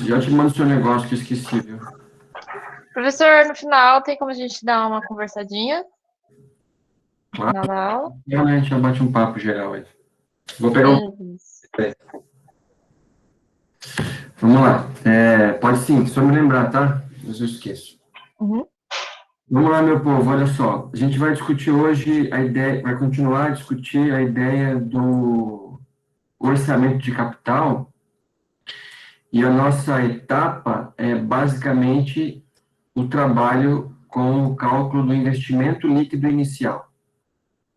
Já te mando o seu negócio que eu esqueci, viu? Professor, no final tem como a gente dar uma conversadinha? No Claro, final da aula? né? A gente já bate um papo geral aí. Vou pegar um. Vamos lá. Pode sim, só me lembrar, tá? Mas eu esqueço. Uhum. Vamos lá, meu povo, olha só. A gente vai discutir hoje a ideia, vai continuar a discutir a ideia do orçamento de capital. E a nossa etapa é basicamente o trabalho com o cálculo do investimento líquido inicial.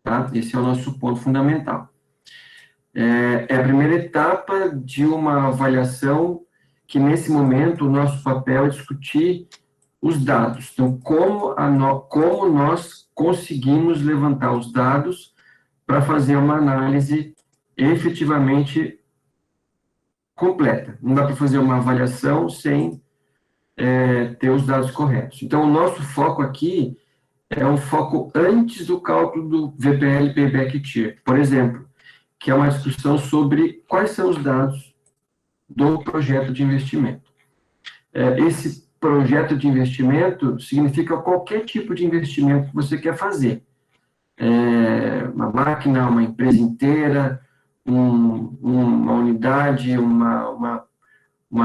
Tá? Esse é o nosso ponto fundamental. É a primeira etapa de uma avaliação que, nesse momento, o nosso papel é discutir os dados. Então, como nós conseguimos levantar os dados para fazer uma análise efetivamente completa. Não dá para fazer uma avaliação sem ter os dados corretos. Então, o nosso foco aqui é um foco antes do cálculo do VPL Payback Tier, por exemplo, que é uma discussão sobre quais são os dados do projeto de investimento. Esse projeto de investimento significa qualquer tipo de investimento que você quer fazer. Uma máquina, uma empresa inteira, uma unidade, uma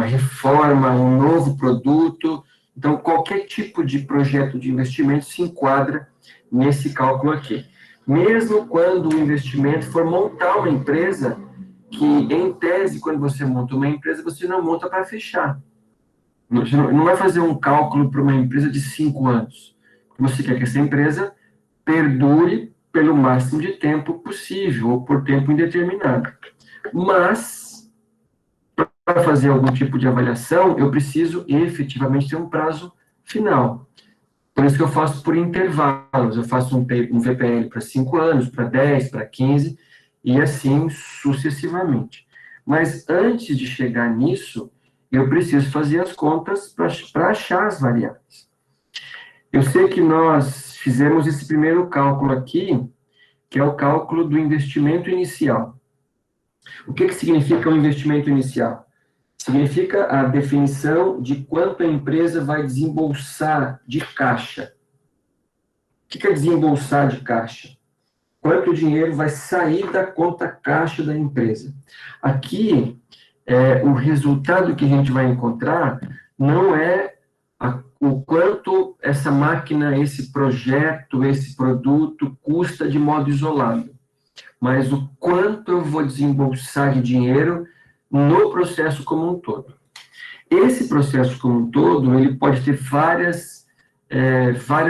reforma, um novo produto. Então, qualquer tipo de projeto de investimento se enquadra nesse cálculo aqui. Mesmo quando o investimento for montar uma empresa, que, em tese, quando você monta uma empresa, você não monta para fechar. Você não vai fazer um cálculo para uma empresa de 5 anos. Você quer que essa empresa perdure pelo máximo de tempo possível, ou por tempo indeterminado. Mas, para fazer algum tipo de avaliação, eu preciso efetivamente ter um prazo final. Por isso que eu faço por intervalos. Eu faço um VPL para 5 anos, para 10, para 15, e assim sucessivamente. Mas antes de chegar nisso, eu preciso fazer as contas para achar as variáveis. Eu sei que nós fizemos esse primeiro cálculo aqui, que é o cálculo do investimento inicial. O que significa o investimento inicial? Significa a definição de quanto a empresa vai desembolsar de caixa. O que é desembolsar de caixa? Quanto dinheiro vai sair da conta caixa da empresa. Aqui, o resultado que a gente vai encontrar não é o quanto essa máquina, esse projeto, esse produto custa de modo isolado, mas o quanto eu vou desembolsar de dinheiro no processo como um todo. Esse processo como um todo, ele pode ter várias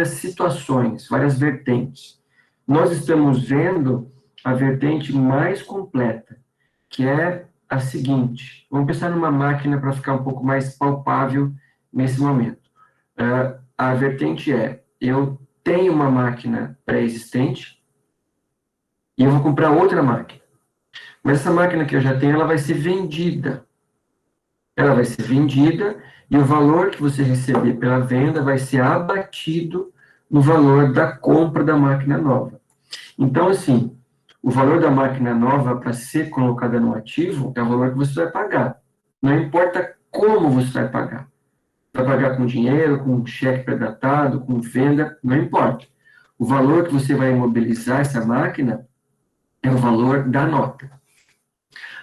situações, várias vertentes. Nós estamos vendo a vertente mais completa, que é a seguinte. Vamos pensar numa máquina para ficar um pouco mais palpável nesse momento. A vertente é, eu tenho uma máquina pré-existente e eu vou comprar outra máquina. Mas essa máquina que eu já tenho, ela vai ser vendida. Ela vai ser vendida e o valor que você receber pela venda vai ser abatido no valor da compra da máquina nova. Então, assim, o valor da máquina nova para ser colocada no ativo é o valor que você vai pagar. Não importa como você vai pagar. Vai pagar com dinheiro, com cheque pré-datado, com venda, não importa. O valor que você vai imobilizar essa máquina é o valor da nota.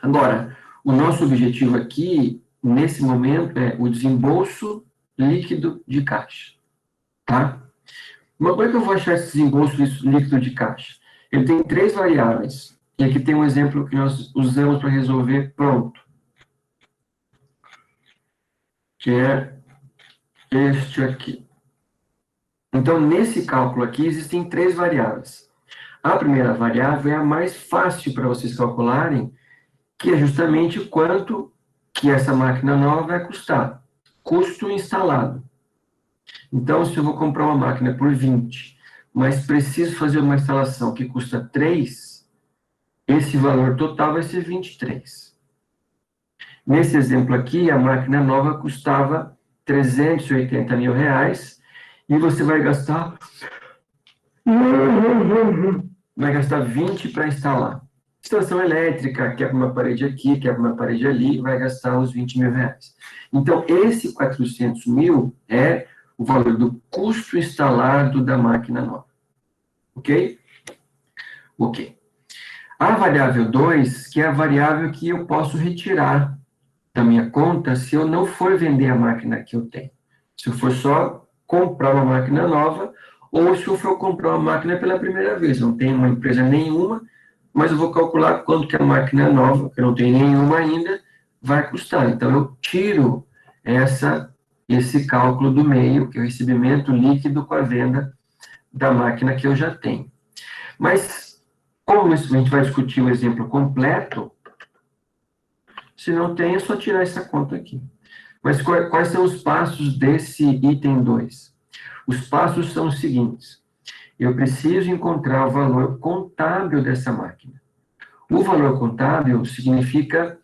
Agora, o nosso objetivo aqui, nesse momento, é o desembolso líquido de caixa. Tá? Mas como é que eu vou achar esse desembolso líquido de caixa? Ele tem 3 variáveis. E aqui tem um exemplo que nós usamos para resolver pronto. Que é este aqui. Então, nesse cálculo aqui, existem 3 variáveis. A primeira variável é a mais fácil para vocês calcularem, que é justamente quanto que essa máquina nova vai custar. Custo instalado. Então, se eu vou comprar uma máquina por 20, mas preciso fazer uma instalação que custa 3, esse valor total vai ser 23. Nesse exemplo aqui, a máquina nova custava 380 mil reais e você vai gastar 20 para instalar. Instalação elétrica, quebra uma parede aqui, quebra uma parede ali, vai gastar uns 20 mil reais. Então, esse 400 mil é o valor do custo instalado da máquina nova. Ok? Ok. A variável 2, que é a variável que eu posso retirar da minha conta se eu não for vender a máquina que eu tenho. Se eu for só comprar uma máquina nova, ou se eu for comprar uma máquina pela primeira vez. Eu não tenho uma empresa nenhuma, mas eu vou calcular quanto que a máquina nova, que eu não tenho nenhuma ainda, vai custar. Então, eu tiro esse cálculo do meio, que é o recebimento líquido com a venda da máquina que eu já tenho. Mas, como a gente vai discutir o exemplo completo, se não tem, é só tirar essa conta aqui. Mas quais são os passos desse item 2? Os passos são os seguintes. Eu preciso encontrar o valor contábil dessa máquina. O valor contábil significa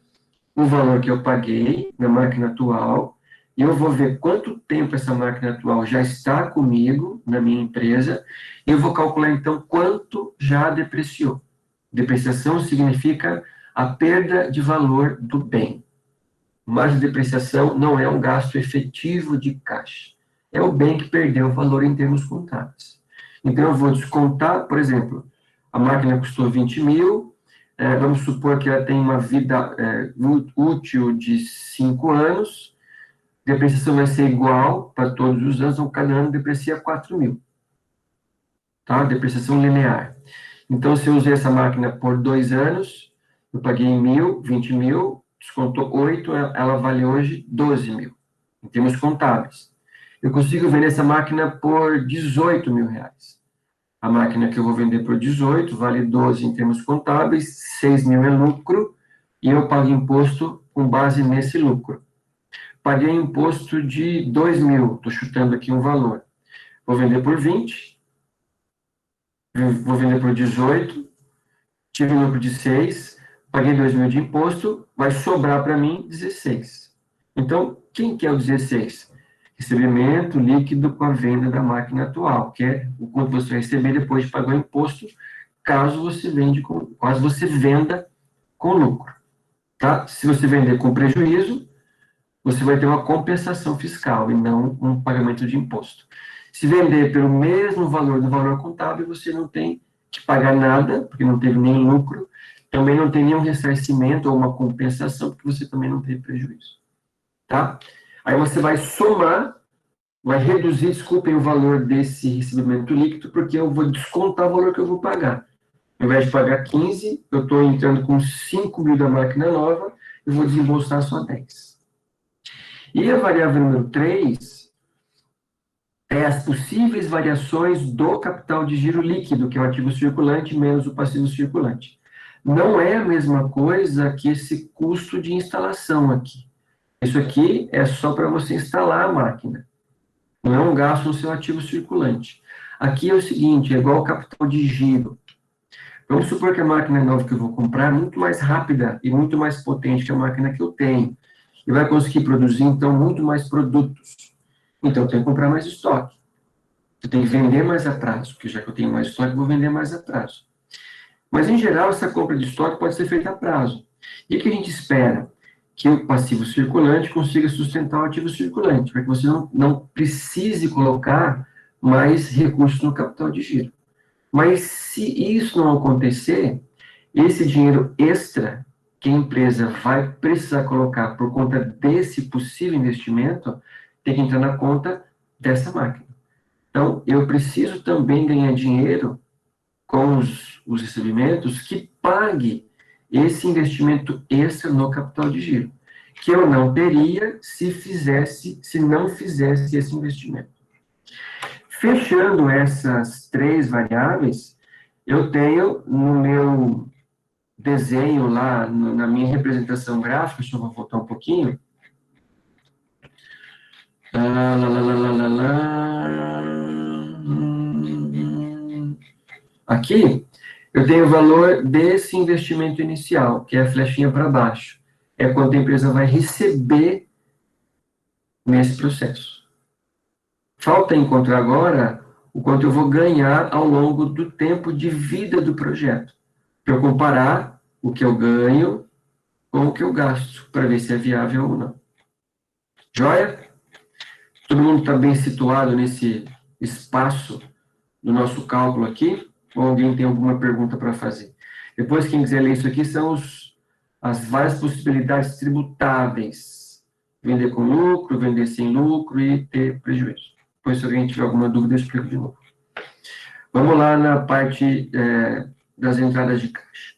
o valor que eu paguei na máquina atual, e eu vou ver quanto tempo essa máquina atual já está comigo, na minha empresa, e eu vou calcular, então, quanto já depreciou. Depreciação significa a perda de valor do bem. Mas a depreciação não é um gasto efetivo de caixa. É o bem que perdeu valor em termos contábeis. Então, eu vou descontar, por exemplo, a máquina custou 20 mil, vamos supor que ela tem uma vida útil de 5 anos, a depreciação vai ser igual para todos os anos, então cada ano deprecia 4 mil. Tá? Depreciação linear. Então, se eu usei essa máquina por 2 anos, eu paguei 20 mil, descontou 8, ela vale hoje 12 mil, em termos contábeis. Eu consigo vender essa máquina por 18 mil reais. A máquina que eu vou vender por 18 vale 12 em termos contábeis, 6 mil é lucro, e eu pago imposto com base nesse lucro. Paguei imposto de 2 mil, estou chutando aqui um valor. Vou vender por 20, vou vender por 18, tive um lucro de 6, paguei 2 mil de imposto, vai sobrar para mim 16. Então, quem que é o 16? Recebimento líquido com a venda da máquina atual, que é o quanto você vai receber depois de pagar o imposto, caso você venda com lucro. Tá? Se você vender com prejuízo, você vai ter uma compensação fiscal e não um pagamento de imposto. Se vender pelo mesmo valor do valor contábil, você não tem que pagar nada, porque não teve nem lucro, também não tem nenhum ressarcimento ou uma compensação, porque você também não teve prejuízo. Tá? Aí você vai somar, vai reduzir, desculpem, o valor desse recebimento líquido, porque eu vou descontar o valor que eu vou pagar. Ao invés de pagar 15, eu estou entrando com 5 mil da máquina nova, eu vou desembolsar só 10. E a variável número 3 é as possíveis variações do capital de giro líquido, que é o ativo circulante menos o passivo circulante. Não é a mesma coisa que esse custo de instalação aqui. Isso aqui é só para você instalar a máquina. Não é um gasto no seu ativo circulante. Aqui é o seguinte, é igual ao capital de giro. Vamos supor que a máquina nova que eu vou comprar é muito mais rápida e muito mais potente que a máquina que eu tenho. E vai conseguir produzir, então, muito mais produtos. Então, eu tenho que comprar mais estoque. Eu tenho que vender mais a prazo, porque já que eu tenho mais estoque, eu vou vender mais a prazo. Mas, em geral, essa compra de estoque pode ser feita a prazo. E o que a gente espera? Que o passivo circulante consiga sustentar o ativo circulante, para que você não precise colocar mais recursos no capital de giro. Mas, se isso não acontecer, esse dinheiro extra que a empresa vai precisar colocar por conta desse possível investimento, tem que entrar na conta dessa máquina. Então, eu preciso também ganhar dinheiro com os recebimentos que pague esse investimento extra no capital de giro, que eu não teria se não fizesse esse investimento. Fechando essas 3 variáveis, eu tenho no meu desenho lá, na minha representação gráfica, deixa eu voltar um pouquinho. Aqui, eu tenho o valor desse investimento inicial, que é a flechinha para baixo. É quanto a empresa vai receber nesse processo. Falta encontrar agora o quanto eu vou ganhar ao longo do tempo de vida do projeto, para eu comparar o que eu ganho com o que eu gasto, para ver se é viável ou não. Joia? Todo mundo está bem situado nesse espaço do nosso cálculo aqui? Ou alguém tem alguma pergunta para fazer? Depois, quem quiser ler isso aqui, são as várias possibilidades tributáveis. Vender com lucro, vender sem lucro e ter prejuízo. Depois, se alguém tiver alguma dúvida, eu explico de novo. Vamos lá na parte das entradas de caixa.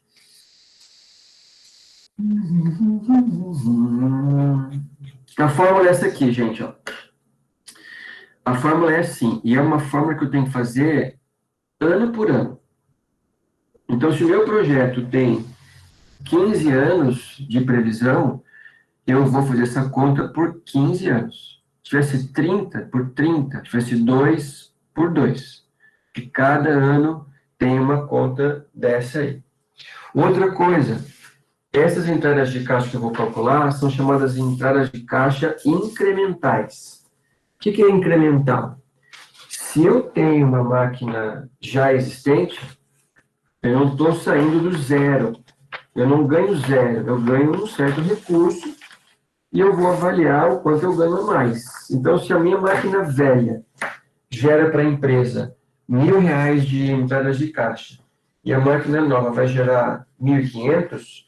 A fórmula é essa aqui, gente. Ó. A fórmula é assim, e é uma fórmula que eu tenho que fazer ano por ano. Então, se o meu projeto tem 15 anos de previsão, eu vou fazer essa conta por 15 anos. Se tivesse 30, por 30. Se tivesse 2, por 2. Que cada ano tem uma conta dessa aí. Outra coisa, essas entradas de caixa que eu vou calcular são chamadas entradas de caixa incrementais. O que é incremental? Se eu tenho uma máquina já existente, eu não estou saindo do zero. Eu não ganho zero, eu ganho um certo recurso e eu vou avaliar o quanto eu ganho a mais. Então, se a minha máquina velha gera para a empresa R$ 1.000 de entradas de caixa e a máquina nova vai gerar 1.500,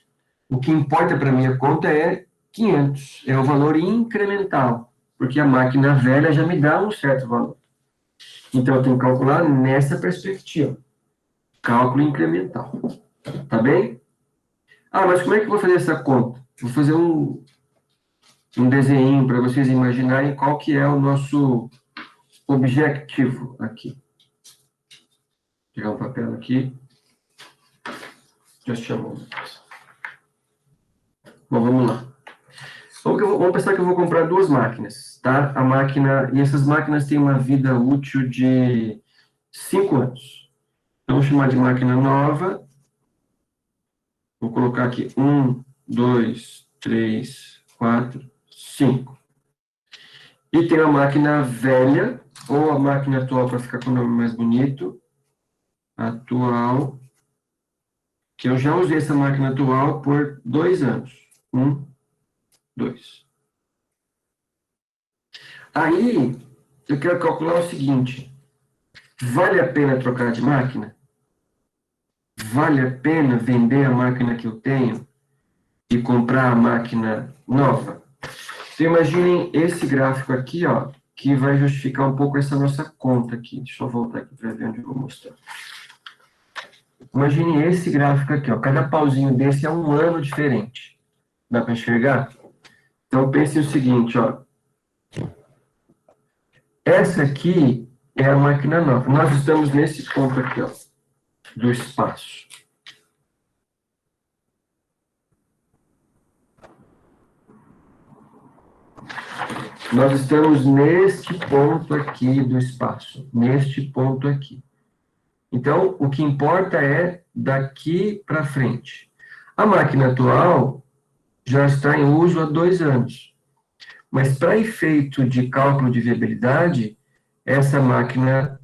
o que importa para a minha conta é 500, é o valor incremental, porque a máquina velha já me dá um certo valor. Então, eu tenho que calcular nessa perspectiva. Cálculo incremental. Tá bem? Ah, mas como é que eu vou fazer essa conta? Vou fazer um desenho para vocês imaginarem qual que é o nosso objetivo aqui. Vou pegar um papel aqui. Já chamou. Bom, vamos lá. Vamos pensar que eu vou comprar 2 máquinas, tá? E essas máquinas têm uma vida útil de 5 anos. Então, vou chamar de máquina nova. Vou colocar aqui 1, 2, 3, 4, 5. E tem a máquina velha, ou a máquina atual, para ficar com o nome mais bonito. Atual. Que eu já usei essa máquina atual por 2 anos. 1, 2. Aí, eu quero calcular o seguinte. Vale a pena trocar de máquina? Vale a pena vender a máquina que eu tenho e comprar a máquina nova? Então, imaginem esse gráfico aqui, ó, que vai justificar um pouco essa nossa conta aqui. Deixa eu voltar aqui para ver onde eu vou mostrar. Imaginem esse gráfico aqui, ó. Cada pauzinho desse é um ano diferente. Dá para enxergar? Então, pense o seguinte, ó. Essa aqui é a máquina nova. Nós estamos nesse ponto aqui, ó, do espaço. Nós estamos neste ponto aqui do espaço, neste ponto aqui. Então, o que importa é daqui para frente. A máquina atual já está em uso há 2 anos. Mas, para efeito de cálculo de viabilidade, essa máquina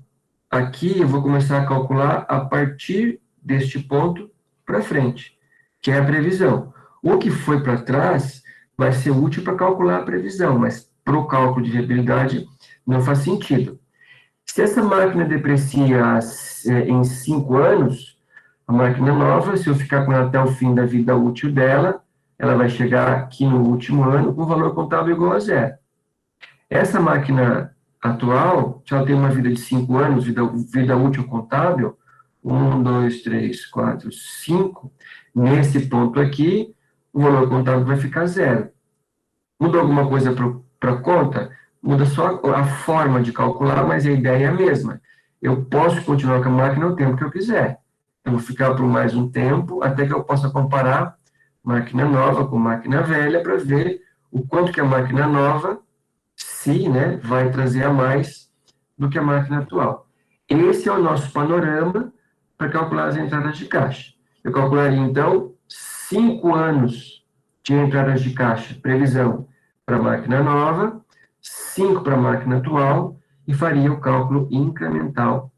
aqui eu vou começar a calcular a partir deste ponto para frente, que é a previsão. O que foi para trás vai ser útil para calcular a previsão, mas para o cálculo de viabilidade não faz sentido. Se essa máquina deprecia em 5 anos, a máquina nova, se eu ficar com ela até o fim da vida útil dela, ela vai chegar aqui no último ano com valor contábil igual a 0. Essa máquina atual, se ela tem uma vida de 5 anos, vida útil contábil, 1, 2, 3, 4, 5, nesse ponto aqui, o valor contábil vai ficar 0. Mudou alguma coisa para a conta? Muda só a forma de calcular, mas a ideia é a mesma. Eu posso continuar com a máquina o tempo que eu quiser. Eu vou ficar por mais um tempo, até que eu possa comparar máquina nova com máquina velha, para ver o quanto que a máquina nova, se, né, vai trazer a mais do que a máquina atual. Esse é o nosso panorama para calcular as entradas de caixa. Eu calcularia, então, 5 anos de entradas de caixa, previsão para a máquina nova, 5 para a máquina atual, e faria o cálculo incremental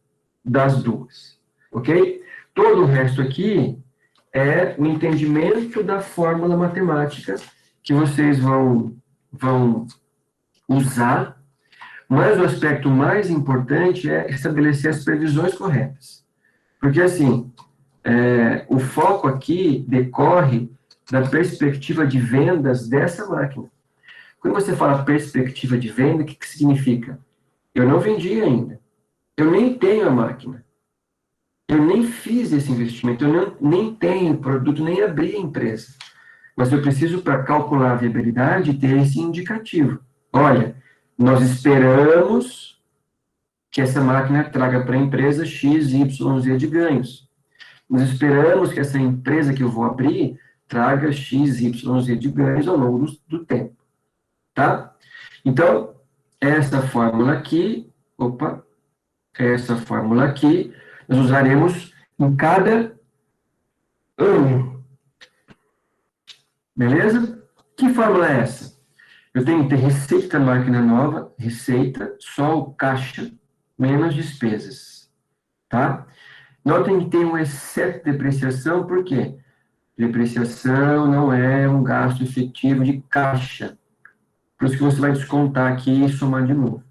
das duas. Ok? Todo o resto aqui é o entendimento da fórmula matemática que vocês vão usar, mas o aspecto mais importante é estabelecer as previsões corretas. Porque, assim, o foco aqui decorre da perspectiva de vendas dessa máquina. Quando você fala perspectiva de venda, o que significa? Eu não vendi ainda. Eu nem tenho a máquina. Eu nem fiz esse investimento. Eu nem tenho produto, nem abri a empresa. Mas eu preciso, para calcular a viabilidade, ter esse indicativo. Olha, nós esperamos que essa máquina traga para a empresa X, Y, Z de ganhos. Nós esperamos que essa empresa que eu vou abrir traga X, Y, Z de ganhos ao longo do tempo. Tá? Então, essa fórmula aqui, nós usaremos em cada ano. Beleza? Que fórmula é essa? Eu tenho que ter receita da máquina nova, receita, só o caixa, menos despesas. Tá? Notem que tem um excesso de depreciação, por quê? Depreciação não é um gasto efetivo de caixa. Por isso que você vai descontar aqui e somar de novo.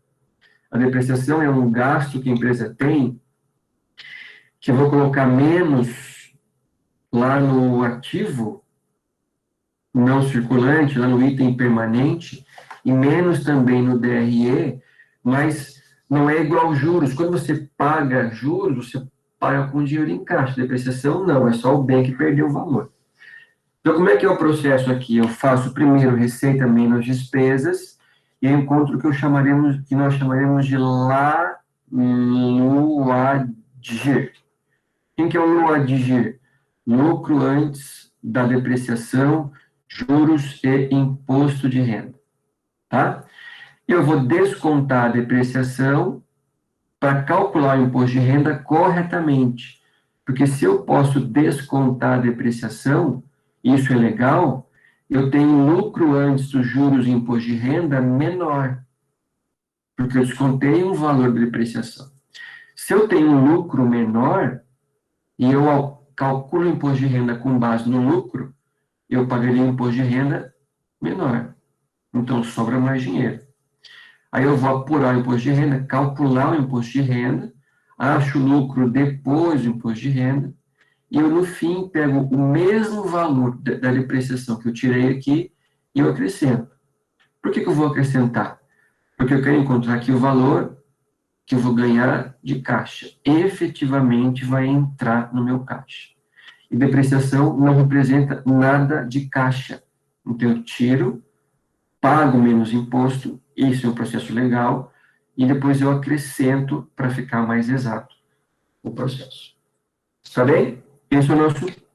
A depreciação é um gasto que a empresa tem, que eu vou colocar menos lá no ativo não circulante, lá no item permanente, e menos também no DRE, mas não é igual juros. Quando você paga juros, você paga com dinheiro em caixa. Depreciação não, é só o bem que perdeu o valor. Então, como é que é o processo aqui? Eu faço primeiro receita menos despesas, e eu encontro o que nós chamaremos de LUADIR. Quem que é o LUADIR? Lucro antes da depreciação, juros e imposto de renda. Tá? Eu vou descontar a depreciação para calcular o imposto de renda corretamente. Porque se eu posso descontar a depreciação, isso é legal, eu tenho lucro antes dos juros e imposto de renda menor. Porque eu descontei um valor de depreciação. Se eu tenho um lucro menor, e eu calculo o imposto de renda com base no lucro, eu pagaria imposto de renda menor. Então, sobra mais dinheiro. Aí eu vou apurar o imposto de renda, calcular o imposto de renda, acho o lucro depois do imposto de renda, e eu, no fim, pego o mesmo valor da depreciação que eu tirei aqui e eu acrescento. Por que eu vou acrescentar? Porque eu quero encontrar aqui o valor que eu vou ganhar de caixa. Efetivamente vai entrar no meu caixa. E depreciação não representa nada de caixa. Então, eu tiro, pago menos imposto, isso é um processo legal, e depois eu acrescento para ficar mais exato o processo. Está bem? Esse é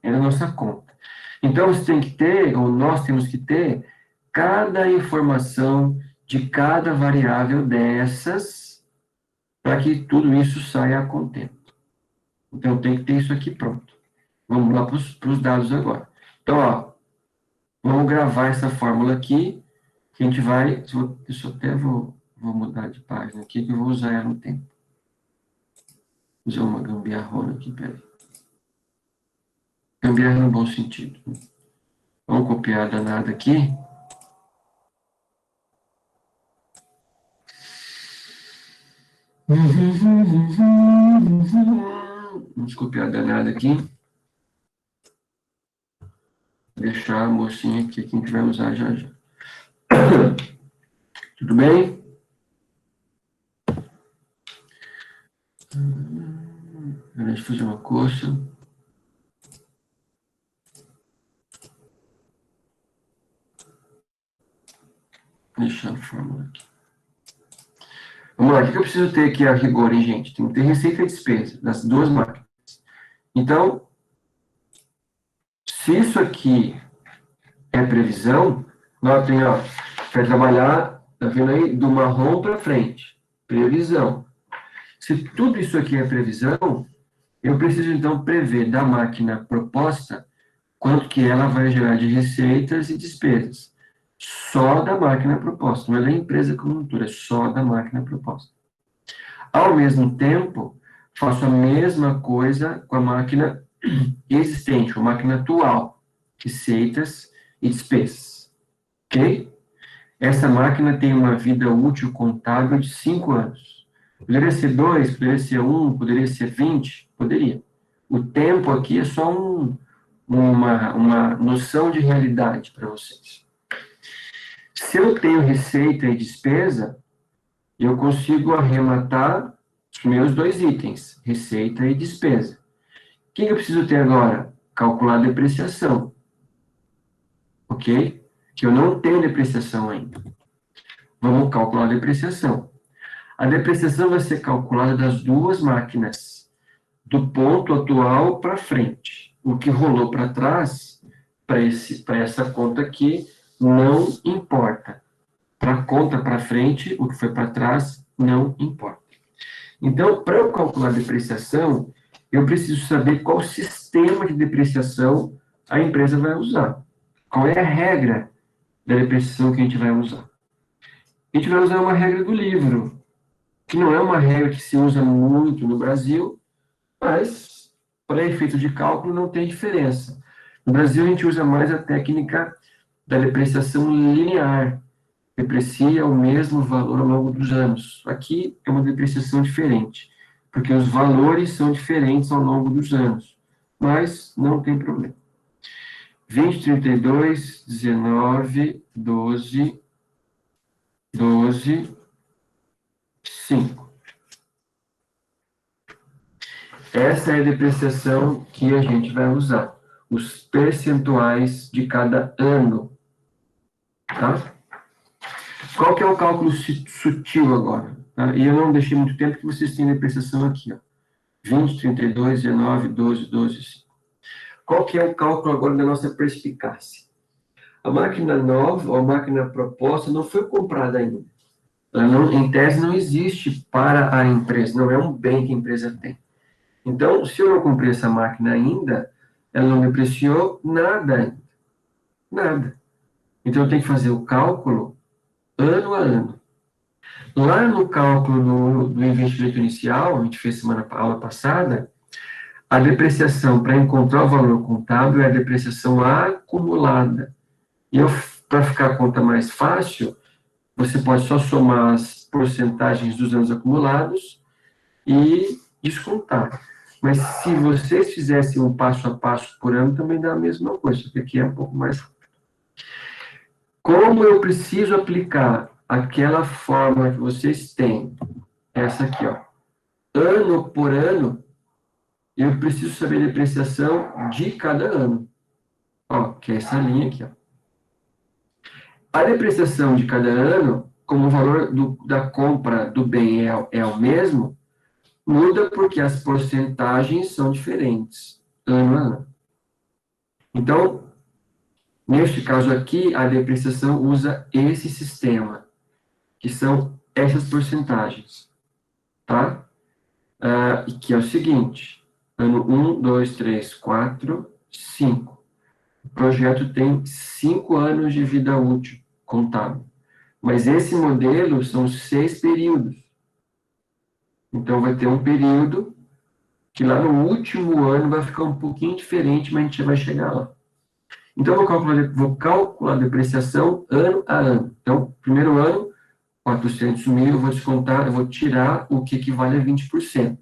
a nossa conta. Então, você tem que ter, ou nós temos que ter, cada informação de cada variável dessas, para que tudo isso saia a contento. Então, tem que ter isso aqui pronto. Vamos lá para os dados agora. Então, ó, vamos gravar essa fórmula aqui, que a gente vai... Eu até vou mudar de página aqui, que eu vou usar ela no tempo. Vou usar uma gambiarrona aqui, peraí. Gambiarra no bom sentido. Vamos copiar a danada aqui. Vamos copiar a danada aqui. Deixar a mocinha aqui, que a gente vai usar já já. Tudo bem? Deixa eu fazer uma coisa. Deixar a fórmula aqui. Vamos lá, o que eu preciso ter aqui a rigor, hein, gente? Tem que ter receita e despesa das duas máquinas. Então, se isso aqui é previsão, notem, ó, vai trabalhar, tá vendo aí, do marrom para frente. Previsão. Se tudo isso aqui é previsão, eu preciso, então, prever da máquina proposta quanto que ela vai gerar de receitas e despesas. Só da máquina proposta, não é da empresa como um todo, é só da máquina proposta. Ao mesmo tempo, faço a mesma coisa com a máquina existente, uma máquina atual, receitas e despesas, ok? Essa máquina tem uma vida útil contábil de 5 anos. Poderia ser 2, poderia ser 1, poderia ser 20, poderia. O tempo aqui é só uma noção de realidade para vocês. Se eu tenho receita e despesa, eu consigo arrematar os meus 2 itens, receita e despesa. O que eu preciso ter agora? Calcular a depreciação, ok? Que eu não tenho depreciação ainda. Vamos calcular a depreciação. A depreciação vai ser calculada das 2 máquinas, do ponto atual para frente. O que rolou para trás, para essa conta aqui, não importa. Para a conta para frente, o que foi para trás, não importa. Então, para eu calcular a depreciação, eu preciso saber qual sistema de depreciação a empresa vai usar. Qual é a regra da depreciação que a gente vai usar? A gente vai usar uma regra do livro, que não é uma regra que se usa muito no Brasil, mas, para efeito de cálculo, não tem diferença. No Brasil, a gente usa mais a técnica da depreciação linear. Deprecia o mesmo valor ao longo dos anos. Aqui é uma depreciação diferente, porque os valores são diferentes ao longo dos anos. Mas não tem problema. 20, 32, 19, 12, 12, 5. Essa é a depreciação que a gente vai usar. Os percentuais de cada ano. Tá? Qual que é o cálculo sutil agora? Tá? E eu não deixei muito tempo que vocês têm a depreciação aqui. Ó. 20, 32, 19, 12, 12, 5. Qual que é o cálculo agora da nossa perspicácia? A máquina nova, ou a máquina proposta, não foi comprada ainda. Ela não, em tese, não existe para a empresa, não é um bem que a empresa tem. Então, se eu não comprei essa máquina ainda, ela não depreciou nada ainda. Nada. Então, eu tenho que fazer o cálculo ano a ano. Lá no cálculo do investimento inicial, a gente fez aula passada, a depreciação para encontrar o valor contábil é a depreciação acumulada. E para ficar a conta mais fácil, você pode só somar as porcentagens dos anos acumulados e descontar. Mas se vocês fizessem um passo a passo por ano, também dá a mesma coisa, porque aqui é um pouco mais rápido. Como eu preciso aplicar aquela fórmula que vocês têm, essa aqui, ó, ano por ano, eu preciso saber a depreciação de cada ano. Ó, que é essa linha aqui, ó. A depreciação de cada ano, como o valor da compra do bem é o mesmo, muda porque as porcentagens são diferentes, ano a ano. Então, neste caso aqui, a depreciação usa esse sistema, que são essas porcentagens, tá? E que é o seguinte, ano 1, 2, 3, 4, 5. O projeto tem 5 anos de vida útil contábil. Mas esse modelo são 6 períodos. Então, vai ter um período que lá no último ano vai ficar um pouquinho diferente, mas a gente vai chegar lá. Então, vou calcular a depreciação ano a ano. Então, primeiro ano, 400 mil, eu vou descontar, eu vou tirar o que equivale a 20%.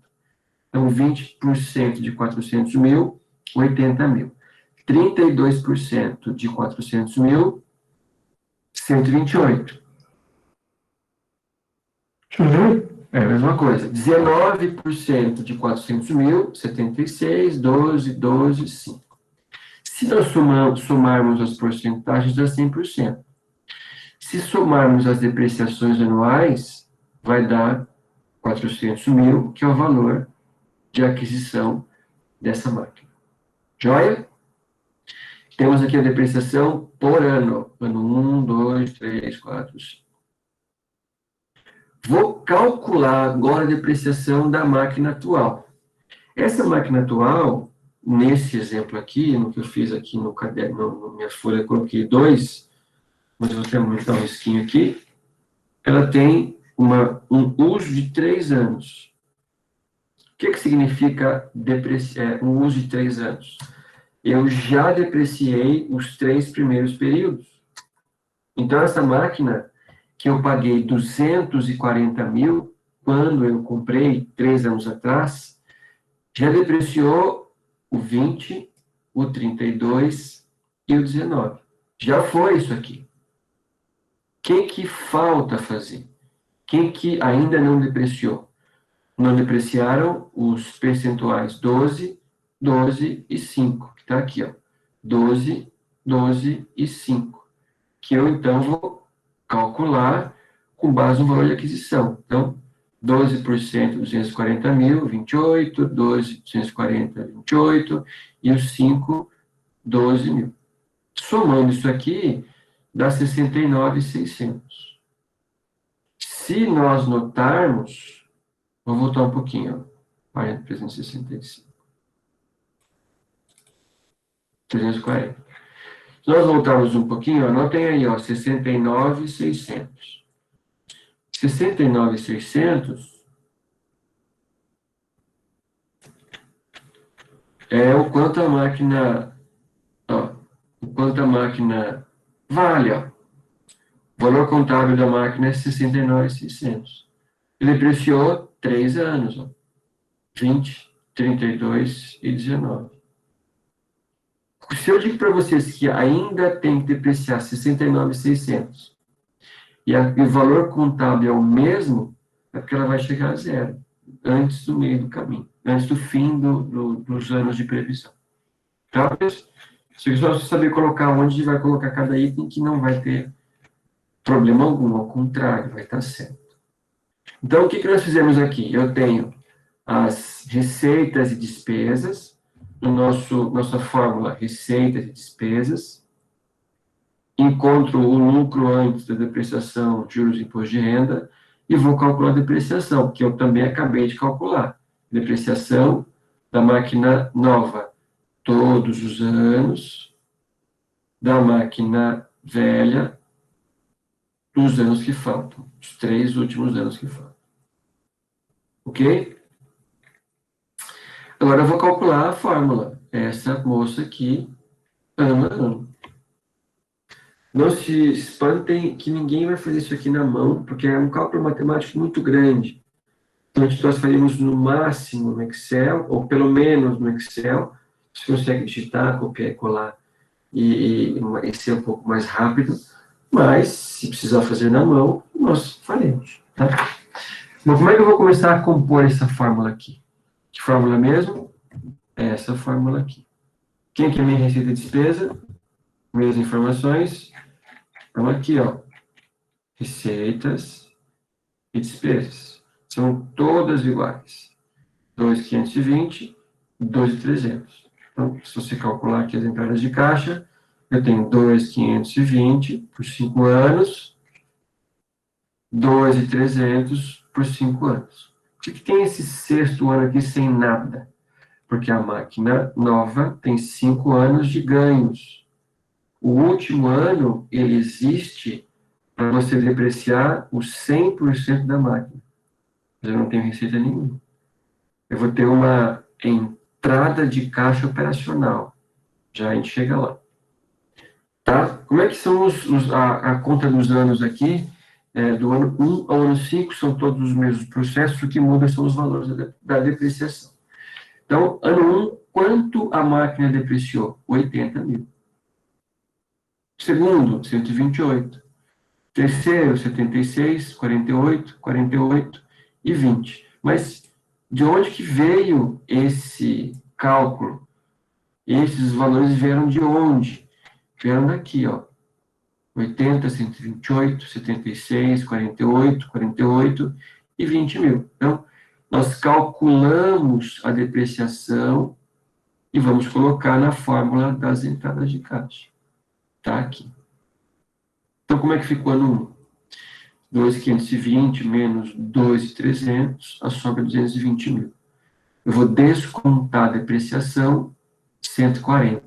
Então, 20% de 400 mil, 80 mil. 32% de 400 mil, 128. É a mesma coisa. 19% de 400 mil, 76, 12, 12, 5. Se nós somarmos as porcentagens, dá 100%. Se somarmos as depreciações anuais, vai dar 400 mil, que é o valor de aquisição dessa máquina. Joia? Temos aqui a depreciação por ano. Ano 1, 2, 3, 4, 5. Vou calcular agora a depreciação da máquina atual. Essa máquina atual, nesse exemplo aqui, no que eu fiz aqui no caderno, na minha folha, eu coloquei 2, mas eu vou até aumentar um risquinho aqui. Ela tem um uso de 3 anos. que significa o uso de 3 anos? Eu já depreciei os 3 primeiros períodos. Então, essa máquina que eu paguei 240 mil, quando eu comprei 3 anos atrás, já depreciou o 20, o 32 e o 19. Já foi isso aqui. Quem que falta fazer? Quem que ainda não depreciou? Não depreciaram os percentuais 12, 12 e 5, que está aqui, ó. 12, 12 e 5, que eu, então, vou calcular com base no valor de aquisição. Então, 12%, 240 mil, 28, 12, 240, 28, e os 5, 12 mil. Somando isso aqui, dá 69.600. Se nós notarmos, vou voltar um pouquinho, ó, 365, 340. Se nós voltarmos um pouquinho, anotem aí, ó, 69.600. 69.600 é o quanto a máquina, ó, o quanto a máquina vale, ó. O valor contábil da máquina é 69.600. Ele depreciou 3 anos, ó, 20, 32 e 19. Se eu digo para vocês que ainda tem que depreciar 69.600 e o valor contábil é o mesmo, é porque ela vai chegar a zero, antes do meio do caminho, antes do fim dos anos de previsão. Tá? Se você saber colocar onde vai colocar cada item, que não vai ter problema algum, ao contrário, vai estar certo. Então, o que nós fizemos aqui? Eu tenho as receitas e despesas, nossa fórmula receitas e despesas, encontro o lucro antes da depreciação, juros e imposto de renda, e vou calcular a depreciação, que eu também acabei de calcular. Depreciação da máquina nova, todos os anos, da máquina velha, os anos que faltam, os 3 últimos anos que faltam. Ok? Agora eu vou calcular a fórmula. Essa moça aqui, ano a ano. Não se espantem que ninguém vai fazer isso aqui na mão, porque é um cálculo matemático muito grande. Então, nós faríamos no máximo no Excel, ou pelo menos no Excel, se consegue digitar, copiar e colar, e ser um pouco mais rápido, mas, se precisar fazer na mão, nós faremos. Tá? Bom, como é que eu vou começar a compor essa fórmula aqui? Que fórmula mesmo? É essa fórmula aqui. Quem que é minha receita e despesa? Minhas informações. Então, aqui, ó, receitas e despesas. São todas iguais. 2.520, 2.300. Então, se você calcular aqui as entradas de caixa, eu tenho 2.520 por 5 anos, 2.300 por 5 anos. Por que tem esse sexto ano aqui sem nada? Porque a máquina nova tem 5 anos de ganhos. O último ano, ele existe para você depreciar os 100% da máquina. Mas eu não tenho receita nenhuma. Eu vou ter uma entrada de caixa operacional. Já a gente chega lá. Tá? Como é que são a conta dos anos aqui? Do ano 1 ao ano 5 são todos os mesmos processos, o que muda são os valores da depreciação. Então, ano 1, quanto a máquina depreciou? 80 mil. Segundo, 128. Terceiro, 76, 48, 48 e 20. Mas de onde que veio esse cálculo? Esses valores vieram de onde? Vieram daqui, ó. 80, 128, 76, 48, 48 e 20 mil. Então, nós calculamos a depreciação e vamos colocar na fórmula das entradas de caixa. Tá aqui. Então, como é que ficou ano 1? 2.520 menos 2.300, a sobra 220 mil. Eu vou descontar a depreciação 140,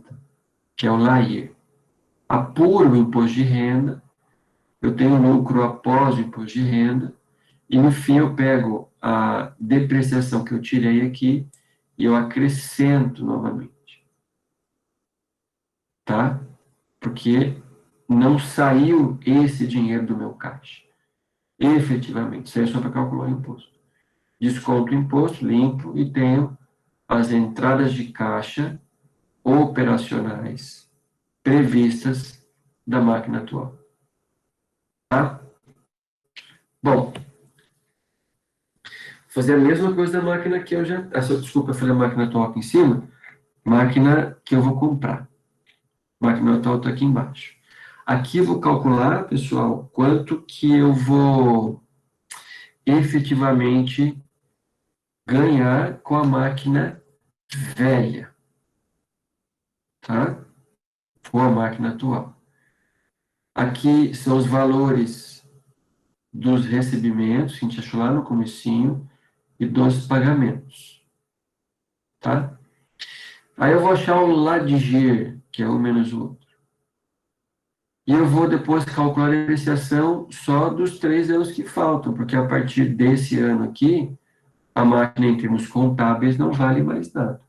que é o LAIR. Apuro o imposto de renda, eu tenho lucro após o imposto de renda, E no fim eu pego a depreciação que eu tirei aqui e eu acrescento novamente. Tá? Porque não saiu esse dinheiro do meu caixa. Efetivamente, saiu só para calcular o imposto. Desconto o imposto, limpo e tenho as entradas de caixa operacionais previstas da máquina atual. Tá? Bom, fazer a mesma coisa da máquina que eu já... Desculpa, fazer a máquina atual aqui em cima. Máquina que eu vou comprar. Máquina atual está aqui embaixo. Aqui eu vou calcular, pessoal, quanto que eu vou efetivamente ganhar com a máquina velha, tá? Ou a máquina atual. Aqui são os valores dos recebimentos, que a gente achou lá no comecinho, e dos pagamentos, tá? Aí eu vou achar o LADGER, que é um menos o outro. E eu vou depois calcular a depreciação só dos 3 anos que faltam, porque a partir desse ano aqui, a máquina em termos contábeis não vale mais nada.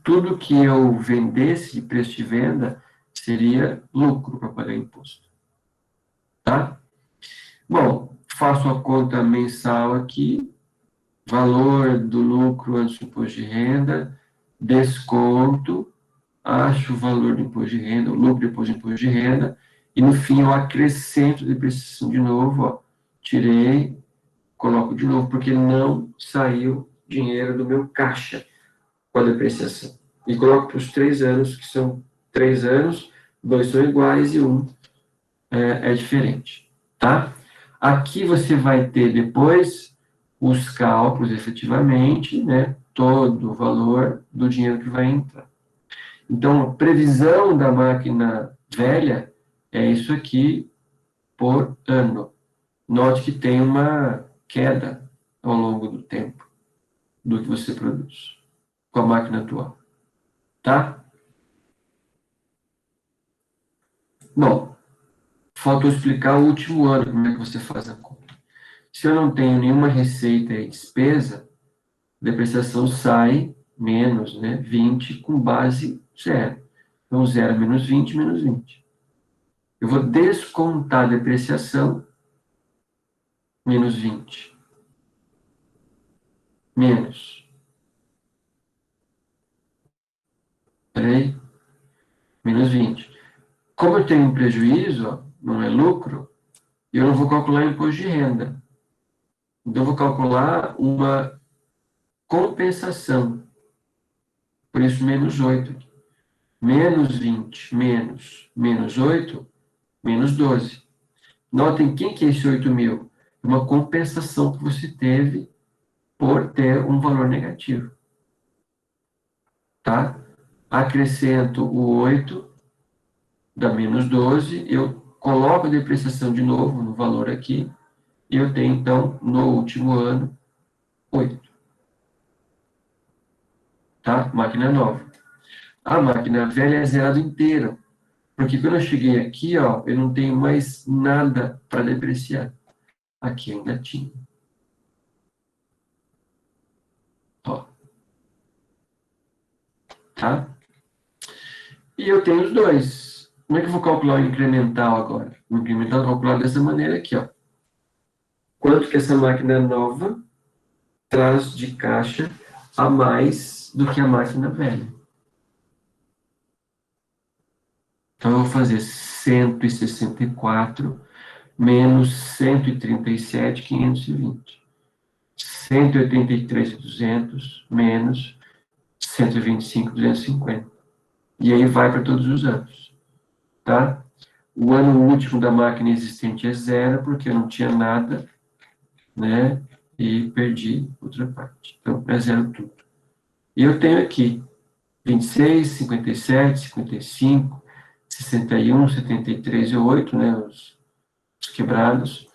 Tudo que eu vendesse de preço de venda seria lucro para pagar imposto. Tá? Bom, faço a conta mensal aqui, valor do lucro antes do imposto de renda, desconto, acho o valor do imposto de renda, o lucro depois do imposto de renda, e no fim eu acrescento depreciação de novo, ó, tirei, coloco de novo, porque não saiu dinheiro do meu caixa com a depreciação. E coloco para os 3 anos, que são 3 anos, 2 são iguais e 1 é diferente, tá? Aqui você vai ter depois os cálculos, efetivamente, né? Todo o valor do dinheiro que vai entrar. Então, a previsão da máquina velha é isso aqui por ano. Note que tem uma queda ao longo do tempo do que você produz com a máquina atual, tá? Bom, falta eu explicar o último ano, como é que você faz a conta. Se eu não tenho nenhuma receita e despesa, a depreciação sai menos, né, 20 com base zero. Então, 0 menos 20, menos 20. Eu vou descontar a depreciação, menos 20. Menos. Peraí. Menos 20. Como eu tenho um prejuízo, ó, não é lucro, eu não vou calcular imposto de renda. Então, eu vou calcular uma compensação. Por isso, menos 8. Menos 20, menos 8, menos 12. Notem quem que é esse 8 mil? Uma compensação que você teve por ter um valor negativo. Tá? Acrescento o 8, dá menos 12, eu coloco a depreciação de novo no valor aqui, e eu tenho, então, no último ano, 8. Tá? Máquina nova. A máquina velha é zerado inteiro, porque quando eu cheguei aqui, ó, eu não tenho mais nada para depreciar. Aqui ainda tinha. Ó. Tá? E eu tenho os dois. Como é que eu vou calcular o incremental agora? O incremental é calculado dessa maneira aqui, ó. Quanto que essa máquina nova traz de caixa a mais do que a máquina velha. Então, eu vou fazer 164 menos 137.520. 183.200 menos 125.250. E aí vai para todos os anos. Tá? O ano último da máquina existente é zero, porque eu não tinha nada, né? E perdi outra parte. Então, é zero tudo. E eu tenho aqui 26, 57, 55, 61, 73 e 8, né? Os quebrados,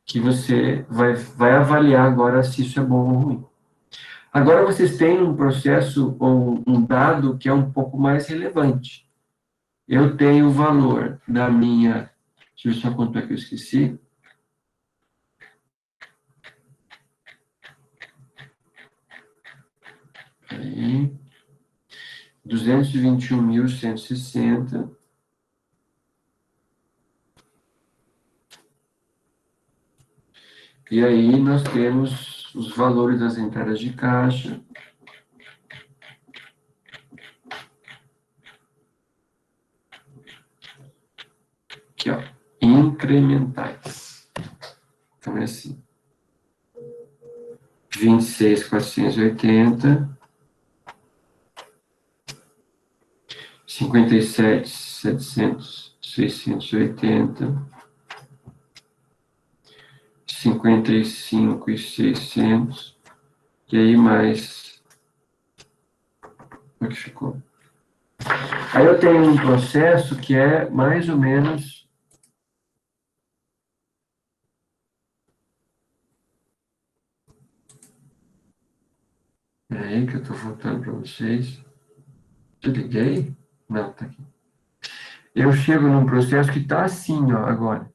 que você vai avaliar agora se isso é bom ou ruim. Agora vocês têm um processo ou um dado que é um pouco mais relevante. Eu tenho o valor da minha... Deixa eu ver só quanto é que eu esqueci. aí. 221.160. E aí nós temos os valores das entradas de caixa. Aqui, ó, incrementais. Então é assim. 26.480. 57.700.680. 55.600. E aí mais... Como é que ficou? Aí eu tenho um processo que é mais ou menos... Peraí que eu estou voltando para vocês. Eu liguei? Não, tá aqui. Eu chego num processo que está assim, ó, agora.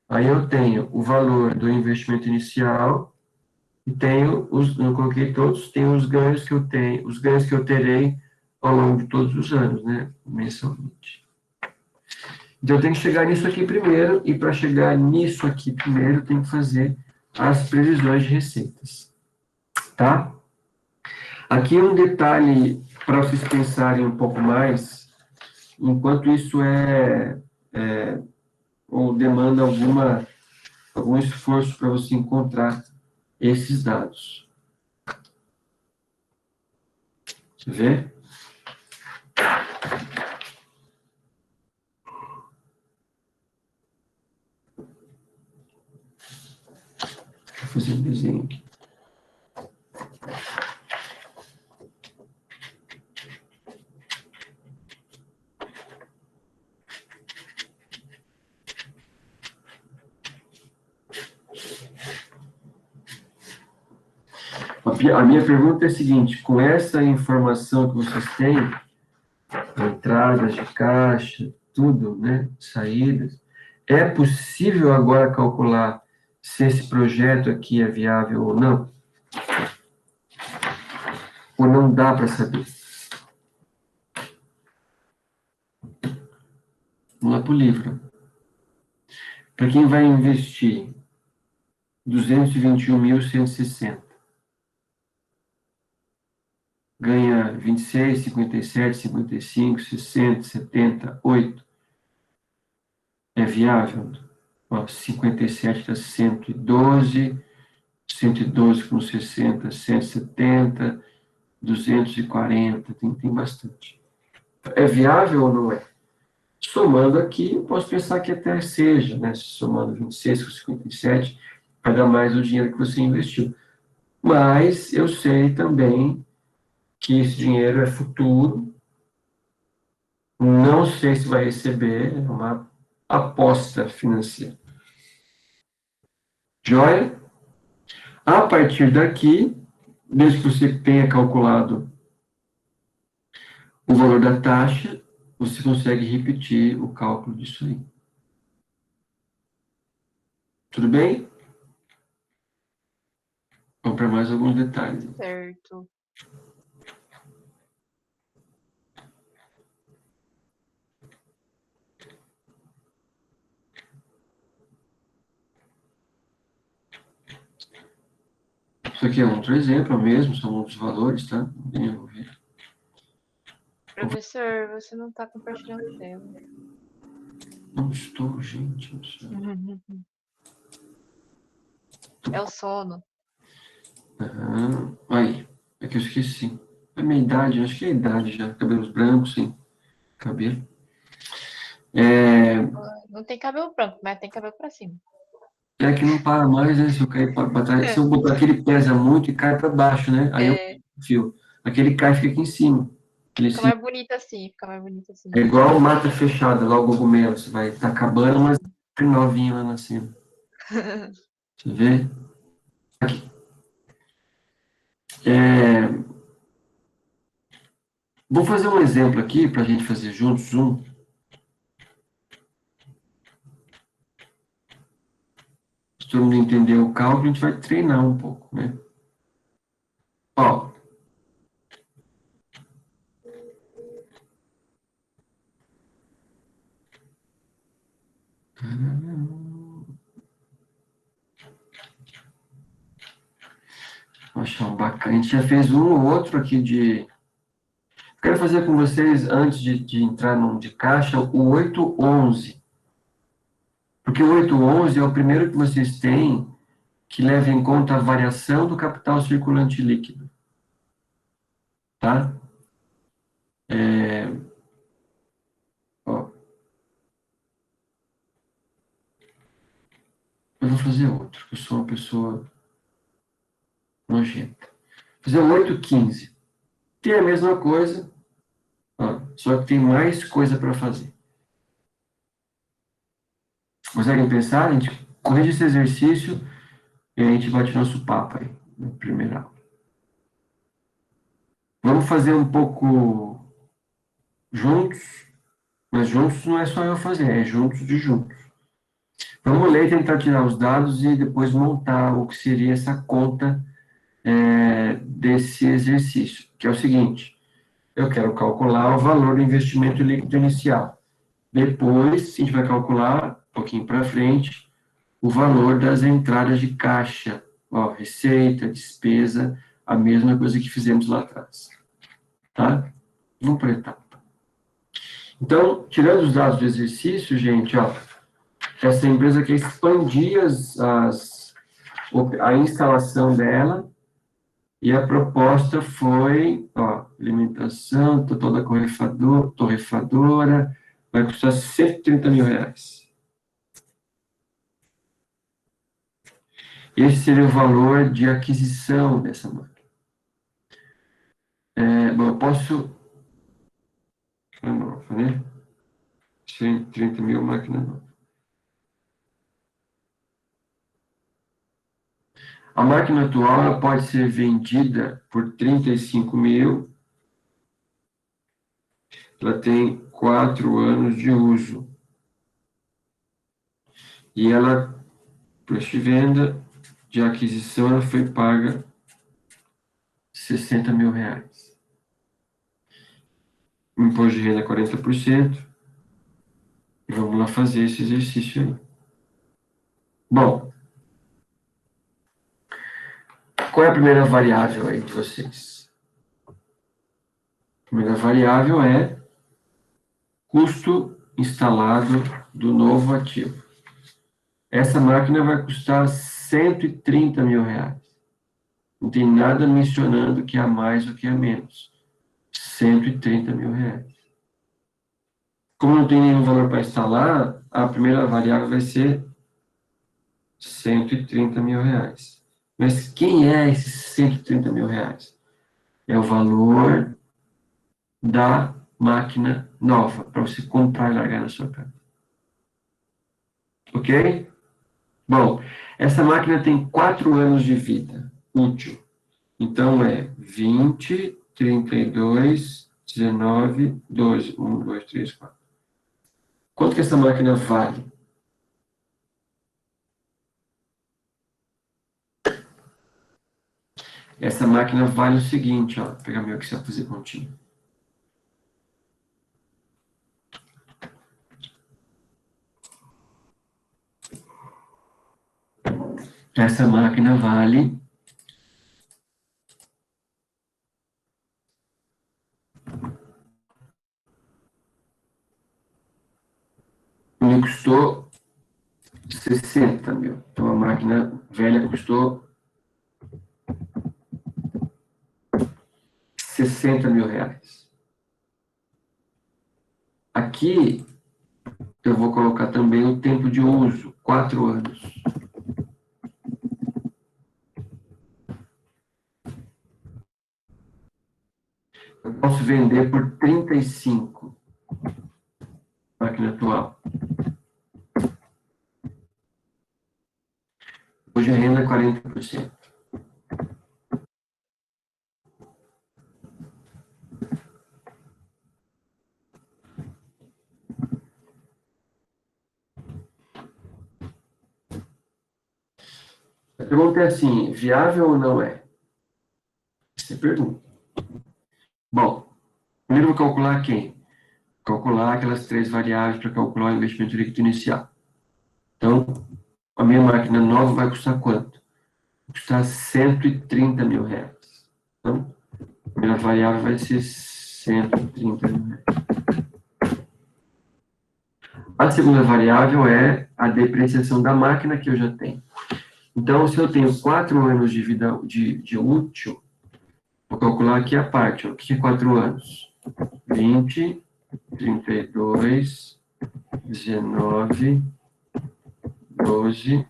Aí eu tenho o valor do investimento inicial e tenho os, eu coloquei todos, tenho os ganhos que eu tenho, os ganhos que eu terei ao longo de todos os anos, né, mensalmente. Então eu tenho que chegar nisso aqui primeiro, e para chegar nisso aqui primeiro, eu tenho que fazer as previsões de receitas, tá? Aqui um detalhe para vocês pensarem um pouco mais, enquanto isso ou demanda algum esforço para você encontrar esses dados. Você vê? Vou fazer um desenho aqui. A minha pergunta é a seguinte: com essa informação que vocês têm, entradas de caixa, tudo, né, saídas, é possível agora calcular se esse projeto aqui é viável ou não? Ou não dá para saber? Vamos lá para o livro. Para quem vai investir 221.160, ganha 26, 57, 55, 60, 70, 8. É viável? Ó, 57 dá 112, 112 com 60, 170, 240, tem bastante. É viável ou não é? Somando aqui, eu posso pensar que até seja, né? Somando 26 com 57, vai dar mais o dinheiro que você investiu. Mas eu sei também que esse dinheiro é futuro, não sei se vai receber, é uma aposta financeira. Joia? A partir daqui, desde que você tenha calculado o valor da taxa, você consegue repetir o cálculo disso aí. Tudo bem? Vamos para mais alguns detalhes. Certo. Isso aqui é um outro exemplo mesmo, são outros valores, tá? Bem envolvido. Professor, você não está compartilhando tela. Não estou, gente. Não sei. É o sono. Aham. Aí, é que eu esqueci. É a minha idade, acho que é a idade já. Cabelos brancos, sim. Cabelo. Não tem cabelo branco, mas tem cabelo pra cima. É que não para mais, né? Se eu cair para trás, se eu botar aquele pesa muito e cai para baixo, né? Aí eu fio. Aquele cai e fica aqui em cima. Ele Fica sim, mais bonito assim, fica mais bonito assim. é igual mata fechada, lá o cogumelo. Você vai estar acabando, mas tem novinho lá na cima. Você vê? Aqui. Vou fazer um exemplo aqui para a gente fazer juntos um. Se todo mundo entender o cálculo, a gente vai treinar um pouco, né? Ó, Vou achar um bacana. A gente já fez um ou outro aqui de... Quero fazer com vocês, antes de entrar num de caixa, o 811. Porque o 811 é o primeiro que vocês têm que leva em conta a variação do capital circulante líquido. Tá? Ó, eu vou fazer outro, eu sou uma pessoa nojenta. Vou fazer o 815. Tem a mesma coisa, ó, só que tem mais coisa para fazer. Conseguem pensar? A gente corrige esse exercício e a gente bate nosso papo aí, na primeira aula. Vamos fazer um pouco juntos, mas juntos não é só eu fazer, é juntos de juntos. Vamos ler e tentar tirar os dados e depois montar o que seria essa conta desse exercício, que é o seguinte: eu quero calcular o valor do investimento líquido inicial. Depois, a gente vai calcular, um pouquinho para frente, o valor das entradas de caixa. Ó, receita, despesa, a mesma coisa que fizemos lá atrás. Tá? Vamos por etapa. Então, tirando os dados do exercício, gente, ó, essa empresa quer expandir a instalação dela, e a proposta foi, ó, alimentação, toda a torrefadora, vai custar R$ 130 mil. Esse seria o valor de aquisição dessa máquina. Bom, eu posso... nova, né? 130 mil, máquina nova. A máquina atual ela pode ser vendida por 35 mil. Ela tem 4 anos de uso. E ela, preço de venda, de aquisição, ela foi paga R$ 60 mil. Imposto de renda 40%. E vamos lá fazer esse exercício aí. Bom, qual é a primeira variável aí de vocês? A primeira variável é custo instalado do novo ativo. Essa máquina vai custar R$ 130 mil. Não tem nada mencionando que é a mais ou que é a menos. R$ 130 mil. Como não tem nenhum valor para instalar, a primeira variável vai ser R$ 130 mil. Mas quem é esses R$ 130 mil? É o valor da máquina nova, para você comprar e largar na sua casa. Ok? Bom, essa máquina tem 4 anos de vida útil. Então, é 20, 32, 19, 12. 1, 2, 3, 4. Quanto que essa máquina vale? Essa máquina vale o seguinte, ó. Vou pegar meu aqui para fazer continho. Essa máquina vale me custou 60 mil. Então, a máquina velha custou 60 mil reais. Aqui, eu vou colocar também o tempo de uso, 4 anos. Eu posso vender por 35, máquina atual. Hoje a renda é 40%. A pergunta é assim, viável ou não é? Você pergunta. Bom, primeiro vou calcular quem? Calcular aquelas 3 variáveis para calcular o investimento líquido inicial. Então, a minha máquina nova vai custar quanto? Vai custar 130 mil reais. Então, a primeira variável vai ser 130 mil reais. A segunda variável é a depreciação da máquina que eu já tenho. Então, se eu tenho 4 anos de vida de útil, vou calcular aqui a parte. Ó. O que é 4 anos? 20, 32, 19, 12,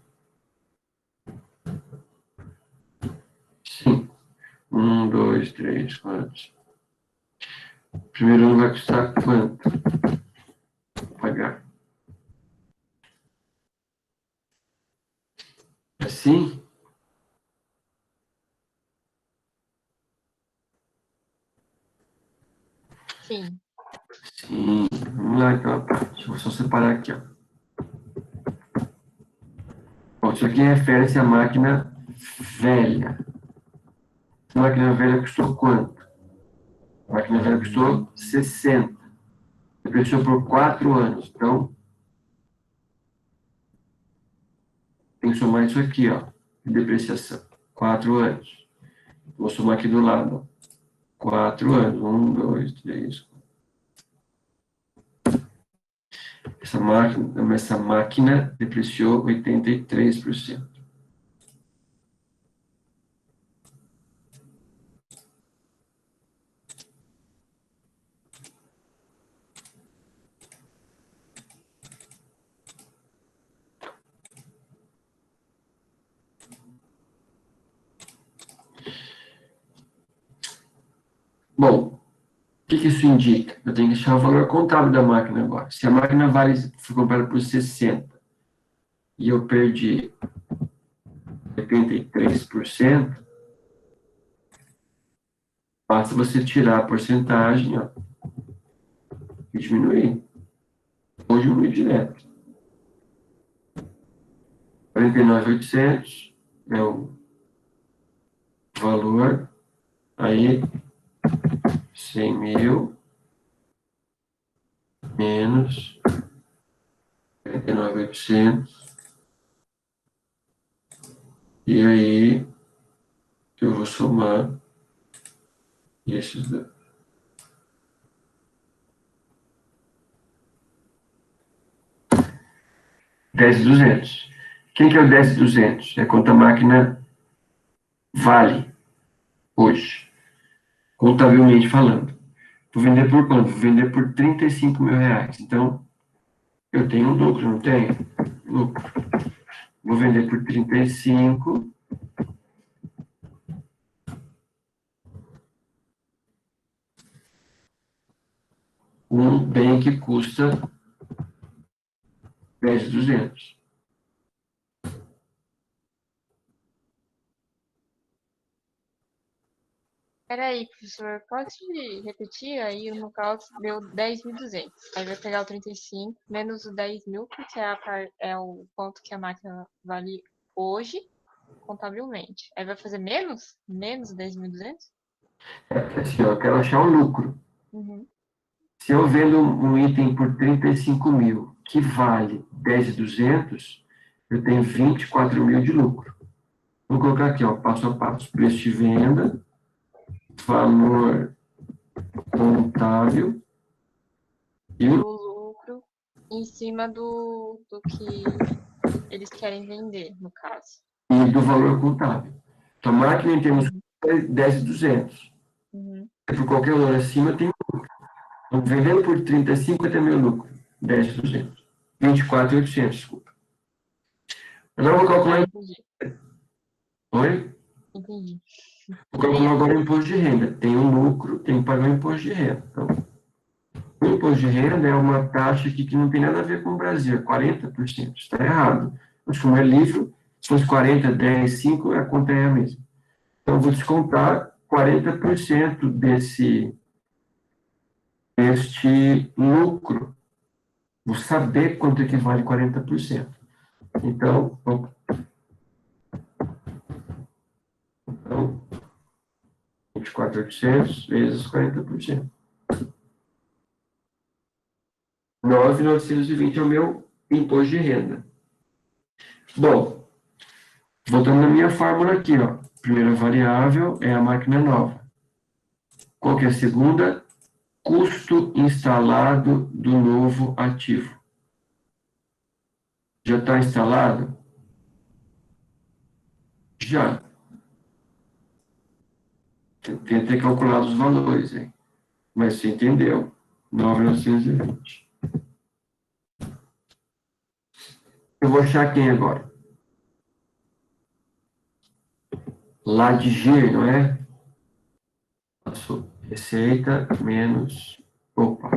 5. 1, 2, 3, 4. O primeiro ano vai custar quanto? Vou pagar. Assim? Sim. Sim. Vamos lá, então, a parte. Vou só separar aqui, ó. Bom, isso aqui refere-se à máquina velha. A máquina velha custou quanto? A máquina velha custou 60. Depreciou por 4 anos. Então, tem que somar isso aqui, ó. Depreciação. 4 anos. Vou somar aqui do lado. 4 anos. 1, 2, 3. Essa máquina depreciou 83%. Bom, o que isso indica? Eu tenho que achar o valor contábil da máquina agora. Se a máquina foi comprada por 60 e eu perdi 83%, basta você tirar a porcentagem, ó, e diminuir. Ou diminuir direto. 49.800 é o valor, aí 100 mil menos 49.800, e aí eu vou somar esses dois. 10.200. Quem que é o 10.200? É quanto a máquina vale hoje, contabilmente falando. Vou vender por quanto? Vou vender por 35 mil reais. Então, eu tenho um lucro, não tenho? Lucro. Vou vender por 35. Um bem que custa 10.200. Peraí, professor, pode repetir? Aí, no caso, deu 10.200. Aí vai pegar o 35 menos o 10 mil, que é, é o quanto que a máquina vale hoje, contabilmente. Aí vai fazer menos? Menos 10.200? É assim, eu quero achar o lucro. Uhum. Se eu vendo um item por 35 mil, que vale 10.200, eu tenho 24 mil de lucro. Vou colocar aqui, ó, passo a passo. Preço de venda, valor contábil e E o o lucro em cima do que eles querem vender, no caso. e do valor contábil. Então, a máquina em termos Uhum. é 10.200. Uhum. Por qualquer valor acima, tem lucro. Então, vendendo por 35, tem meu lucro. 10.200. 24.800, desculpa. Agora eu vou Ah, calcular. entendi. Oi? Entendi. Vou calcular agora o imposto de renda. Tem um lucro, tem que pagar o imposto de renda. Então, o imposto de renda é uma taxa aqui que não tem nada a ver com o Brasil, é 40%. Está errado. Mas como é livre, se fosse 40, 10, 5, a conta é a mesma. Então, eu vou descontar 40% deste lucro. Vou saber quanto equivale 40%. Então, 24.800 vezes 40%. 9.920 é o meu imposto de renda. Bom, voltando na minha fórmula aqui, ó. Primeira variável é a máquina nova. Qual que é a segunda? Custo instalado do novo ativo. Já está instalado? Já. Tentei calcular os valores, hein? Mas você entendeu. 9.920. Eu vou achar quem agora? Lá de G, não é? Faço receita menos... Opa.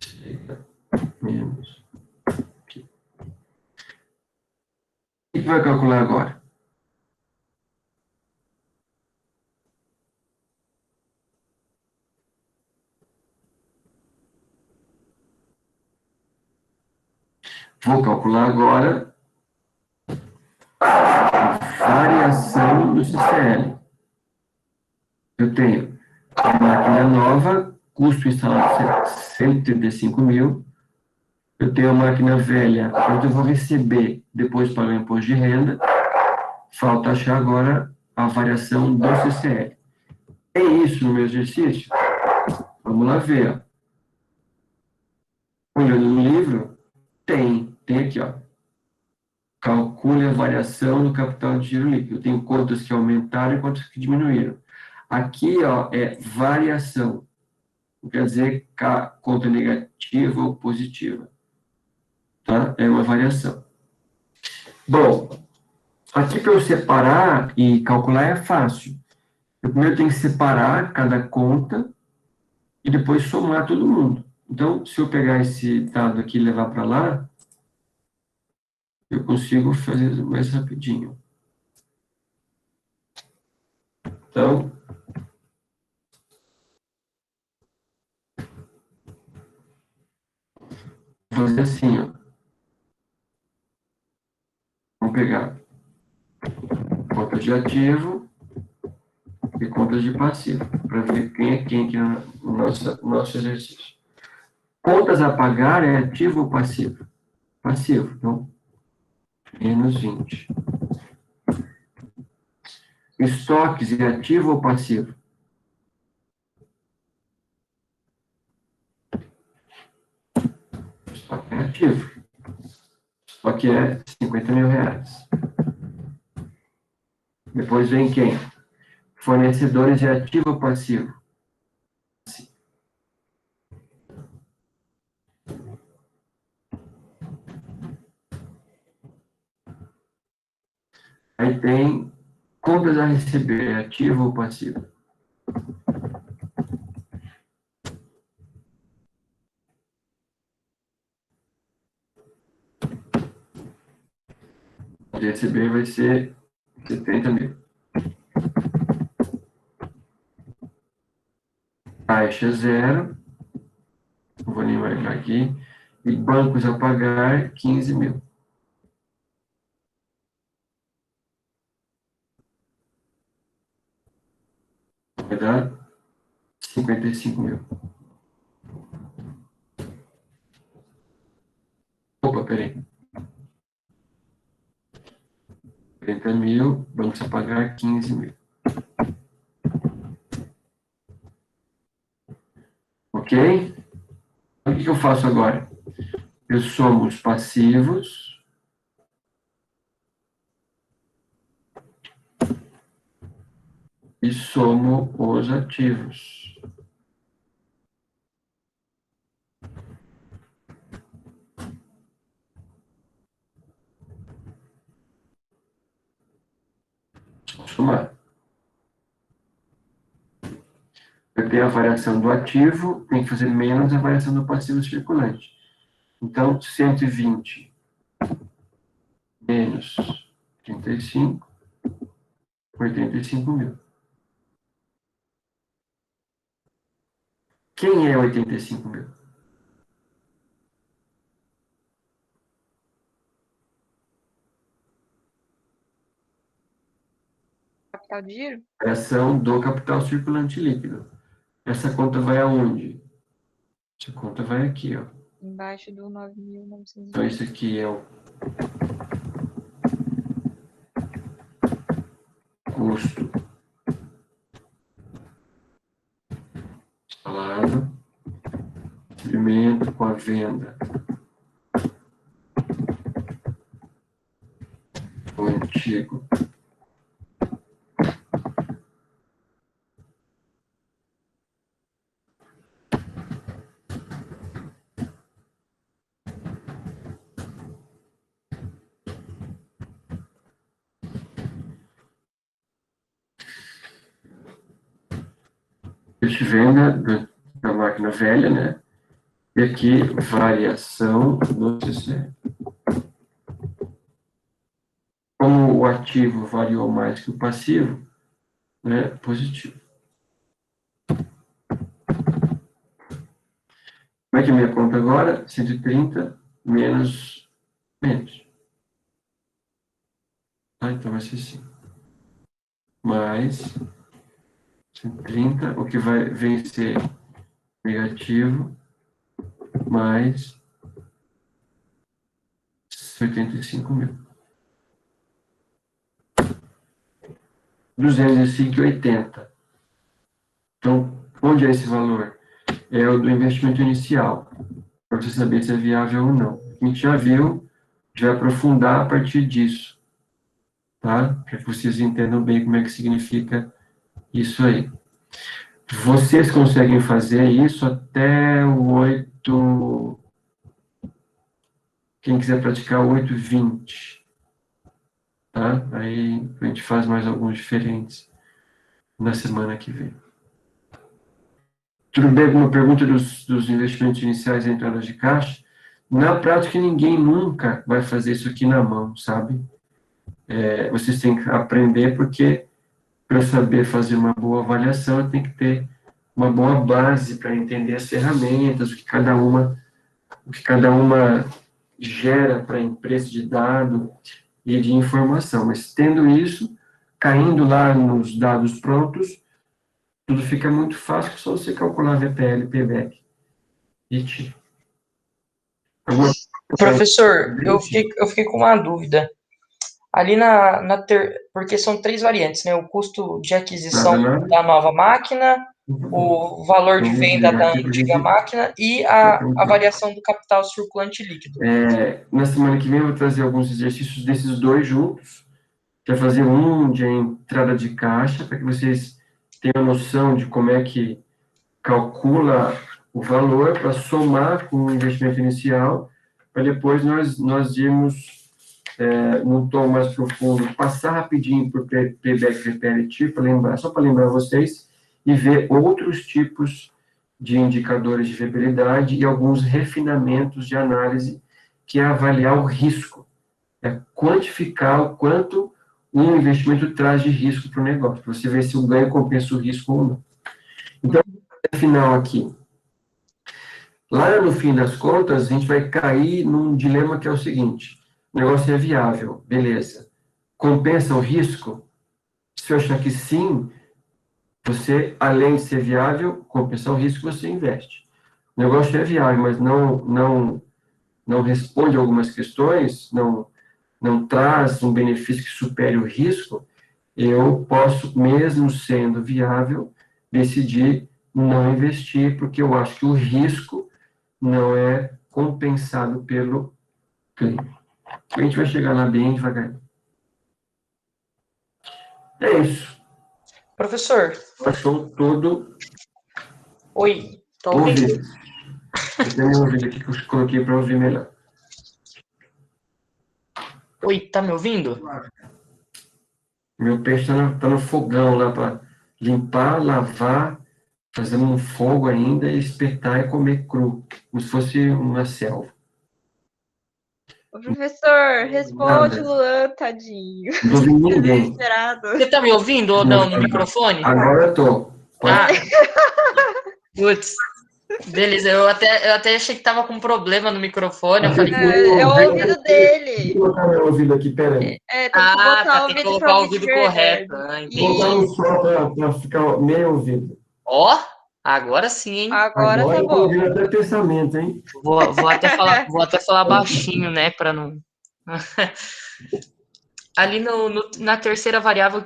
Receita menos... O que vai calcular agora? Vou calcular agora a variação do CCL. Eu tenho a máquina nova, custo instalado 135 mil. Eu tenho a máquina velha, quanto eu vou receber depois de pagar o imposto de renda. Falta achar agora a variação do CCL. É isso no meu exercício? Vamos lá ver. Olhando no livro, tem aqui, ó. Calcule a variação do capital de giro líquido. Eu tenho contas que aumentaram e contas que diminuíram. Aqui, ó, é variação. Não quer dizer conta negativa ou positiva. Tá? É uma variação. Bom, aqui para eu separar e calcular é fácil. Eu primeiro tenho que separar cada conta e depois somar todo mundo. Então, se eu pegar esse dado aqui e levar para lá, eu consigo fazer mais rapidinho. Então, vou fazer assim, ó. Vamos pegar contas de ativo e contas de passivo, para ver quem é quem aqui no nosso exercício. Contas a pagar é ativo ou passivo? Passivo, então, menos 20. Estoques é ativo ou passivo? Estoque é ativo. Estoque é 50 mil reais. Depois vem quem? Fornecedores é ativo ou passivo? Aí tem contas a receber, é ativo ou passivo? De receber vai ser 70 mil. Caixa zero, não vou nem marcar aqui. E bancos a pagar, 15 mil. Vai dar 55 mil. Opa, peraí. 40 mil, bancos a pagar, 15 mil. Ok? Então, o que eu faço agora? Eu somo os passivos e somo os ativos. Vou somar. Eu tenho a variação do ativo, tem que fazer menos a variação do passivo circulante. Então, 120 menos 35, 85 mil. Quem é 85 mil? Capital de giro? Variação do capital circulante líquido. Essa conta vai aonde? Essa conta vai aqui, ó. embaixo do 9.900. Então, esse aqui é o custo instalado, suprimento com a venda o antigo de venda da máquina velha, né? E aqui, variação do CCR. Como o ativo variou mais que o passivo, né? Positivo. Como é que é a minha conta agora? 130 menos. Então vai ser assim. Mais 130, o que vai vencer negativo, mais 85 mil. 205,80. Então, onde é esse valor? É o do investimento inicial, para você saber se é viável ou não. A gente já viu, já vai aprofundar a partir disso, tá? Para que vocês entendam bem como é que significa isso aí. Vocês conseguem fazer isso até o 8... Quem quiser praticar o 8,20, tá? Aí a gente faz mais alguns diferentes na semana que vem. Tudo bem com uma pergunta dos investimentos iniciais e entradas de caixa? Na prática, ninguém nunca vai fazer isso aqui na mão, sabe? Vocês têm que aprender, porque para saber fazer uma boa avaliação, tem que ter uma boa base para entender as ferramentas, o que cada uma gera para a empresa de dado e de informação. Mas tendo isso, caindo lá nos dados prontos, tudo fica muito fácil, só você calcular VPL, payback e TI. Professor, eu fiquei com uma dúvida. Ali porque são 3 variantes, né? O custo de aquisição da nova máquina, o valor de venda da antiga máquina e a variação do capital circulante líquido. Na semana que vem eu vou trazer alguns exercícios desses dois juntos. Já fazer um de entrada de caixa, para que vocês tenham noção de como é que calcula o valor para somar com o investimento inicial, para depois nós irmos num tom mais profundo, passar rapidinho por payback repetitive, só para lembrar vocês, e ver outros tipos de indicadores de viabilidade e alguns refinamentos de análise, que é avaliar o risco, é quantificar o quanto um investimento traz de risco para o negócio, para você ver se o ganho compensa o risco ou não. Então, final aqui. Lá no fim das contas, a gente vai cair num dilema que é o seguinte: o negócio é viável, beleza. Compensa o risco? Se eu achar que sim, você, além de ser viável, compensar o risco, você investe. O negócio é viável, mas não responde a algumas questões, não traz um benefício que supere o risco, eu posso, mesmo sendo viável, decidir não investir, porque eu acho que o risco não é compensado pelo ganho. A gente vai chegar lá bem devagar. É isso. Professor. Passou todo. Oi, tô ouvindo. Eu tenho meu ouvido aqui que eu coloquei para ouvir melhor. Oi, tá me ouvindo? Meu peixe tá no fogão lá para limpar, lavar, fazer um fogo ainda, espetar e comer cru, como se fosse uma selva. Ô, professor, responde, Luan, tadinho. Não ouvi ninguém. Você tá me ouvindo ou não no microfone? Agora eu tô. Putz. Beleza, eu até achei que tava com problema no microfone. Eu falei, é o ouvido dele. Vou colocar meu ouvido aqui, peraí. Tem que botar tem que colocar o ouvido correto. Vou botar um só para ficar meio ouvido. Ó, Agora sim, hein? Agora tá eu bom. ouvi até pensamento, hein? Vou até falar baixinho, né, para não. Ali na terceira variável,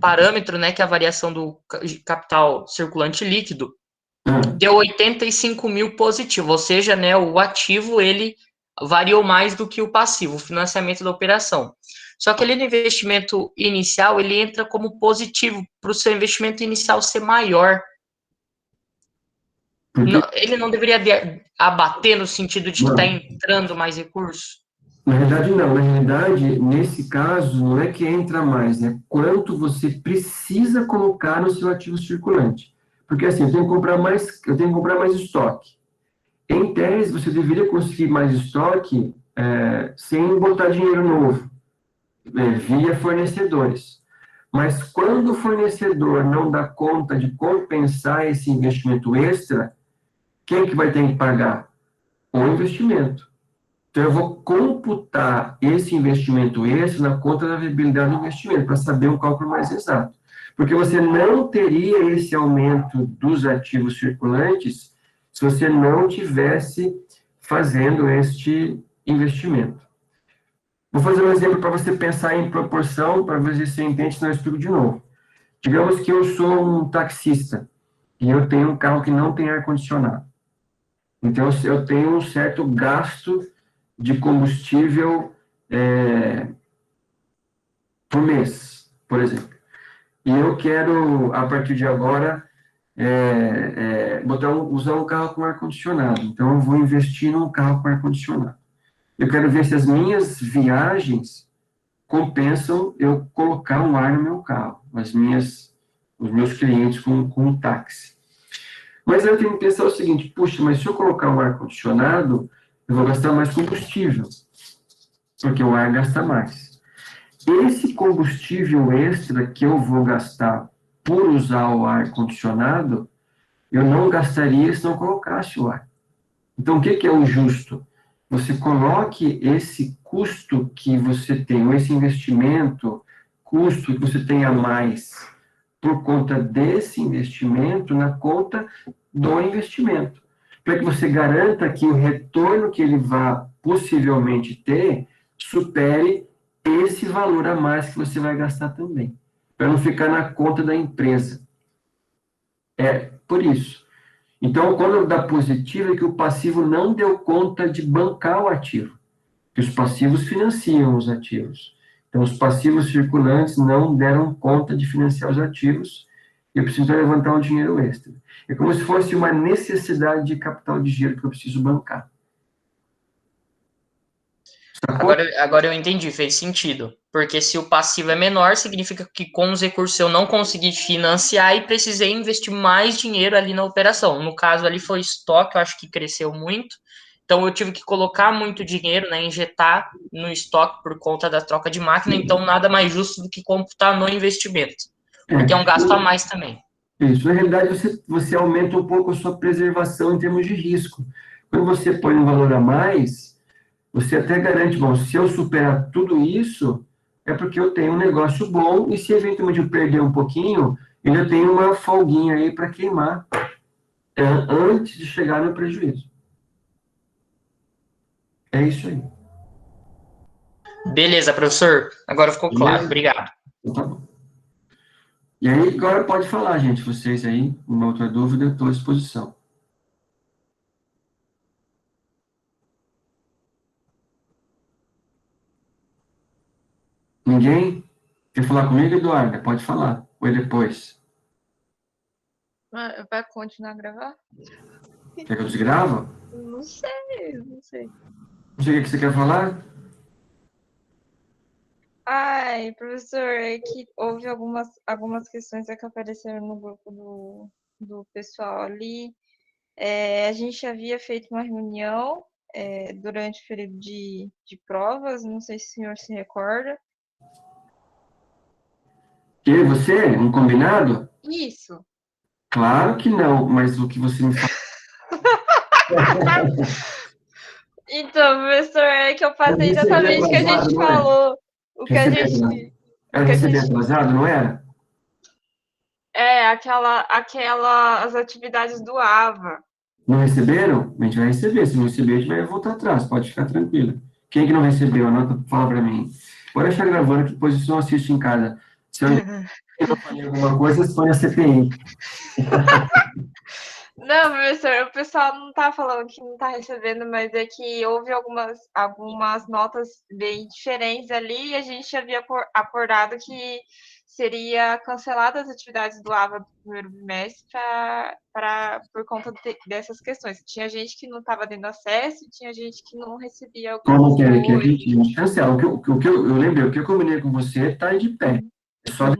parâmetro, né, que é a variação do capital circulante líquido, deu 85 mil positivo, ou seja, né, o ativo ele variou mais do que o passivo, o financiamento da operação. Só que ali no investimento inicial, ele entra como positivo para o seu investimento inicial ser maior. Não, ele não deveria abater no sentido de que está entrando mais recursos? Na realidade, não. Na realidade, nesse caso, não é que entra mais, né? Quanto você precisa colocar no seu ativo circulante. Porque assim, eu tenho que comprar mais estoque. Em tese, você deveria conseguir mais estoque sem botar dinheiro novo, via fornecedores. Mas quando o fornecedor não dá conta de compensar esse investimento extra, quem que vai ter que pagar? O investimento. Então, eu vou computar esse investimento extra na conta da viabilidade do investimento, para saber um cálculo mais exato. Porque você não teria esse aumento dos ativos circulantes se você não tivesse fazendo este investimento. Vou fazer um exemplo para você pensar em proporção, para ver se você entende, senão eu explico de novo. Digamos que eu sou um taxista e eu tenho um carro que não tem ar-condicionado. Então, eu tenho um certo gasto de combustível por mês, por exemplo. E eu quero, a partir de agora, usar um carro com ar-condicionado. Então, eu vou investir num carro com ar-condicionado. Eu quero ver se as minhas viagens compensam eu colocar um ar no meu carro, os meus clientes com o táxi. Mas eu tenho que pensar o seguinte, puxa, mas se eu colocar um ar-condicionado, eu vou gastar mais combustível, porque o ar gasta mais. Esse combustível extra que eu vou gastar por usar o ar-condicionado, eu não gastaria se não colocasse o ar. Então, o que é o justo? Você coloque esse custo que você tem, ou esse investimento, custo que você tem a mais, por conta desse investimento, na conta do investimento. Para que você garanta que o retorno que ele vá possivelmente ter supere esse valor a mais que você vai gastar também. Para não ficar na conta da empresa. É por isso. Então, quando dá positivo, é que o passivo não deu conta de bancar o ativo. Que os passivos financiam os ativos. Então, os passivos circulantes não deram conta de financiar os ativos e eu preciso levantar um dinheiro extra. É como se fosse uma necessidade de capital de giro que eu preciso bancar. Agora eu entendi, fez sentido. Porque se o passivo é menor, significa que com os recursos eu não consegui financiar e precisei investir mais dinheiro ali na operação. No caso ali foi estoque, eu acho que cresceu muito. Então eu tive que colocar muito dinheiro, né, injetar no estoque por conta da troca de máquina. Então nada mais justo do que computar no investimento. Porque é um gasto a mais também. Isso, na realidade você aumenta um pouco a sua preservação em termos de risco. Quando você põe um valor a mais, você até garante, bom, se eu superar tudo isso, é porque eu tenho um negócio bom, e se eventualmente eu perder um pouquinho, eu já tenho uma folguinha aí para queimar antes de chegar no prejuízo. É isso aí. Beleza, professor. Agora ficou claro. Obrigado. Então, tá bom. E aí, agora pode falar, gente, vocês aí, uma outra dúvida, estou à disposição. Ninguém? Quer falar comigo, Eduarda? Pode falar. Ou depois? Vai continuar a gravar? Quer que eu desgrava? Não sei, não sei. Não sei o que você quer falar? Ai, professor, é que houve algumas questões que apareceram no grupo do pessoal ali. A gente havia feito uma reunião durante o período de provas, não sei se o senhor se recorda. Que você? Um combinado? Isso. Claro que não, mas o que você me fala. Então, professor, é que eu passei exatamente o que a gente falou. O que a gente. Era receber atrasado, não era? Aquelas atividades do AVA. Não receberam? A gente vai receber. Se não receber, a gente vai voltar atrás. Pode ficar tranquilo. Quem que não recebeu? Anota, fala para mim. Pode deixar gravando, que depois você não assiste em casa. Se eu não falei alguma coisa, você põe a CPI. Não, professor, o pessoal não tá falando que não tá recebendo, mas é que houve algumas notas bem diferentes ali e a gente havia acordado que seria cancelada as atividades do AVA do primeiro bimestre por conta dessas questões. Tinha gente que não estava tendo acesso e tinha gente que não recebia algumas Como que é que a coisas. gente cancela? Eu lembrei, o que eu combinei com você está de pé. É só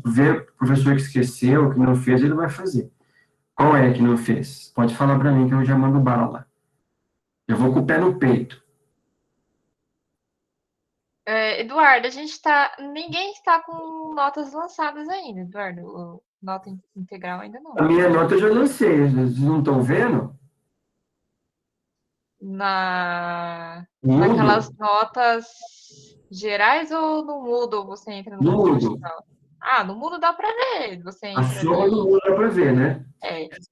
ver o professor que esqueceu, que não fez, ele vai fazer. Qual é que não fez? Pode falar para mim que eu já mando bala. Eu vou com o pé no peito. Eduardo, ninguém está com notas lançadas ainda, Eduardo. Nota integral ainda não. A minha nota eu já lancei, vocês não estão vendo? Naquelas notas gerais ou no Moodle você entra no Moodle. No Moodle dá para ver. Você A entra soma ali. do Moodle dá para ver, né?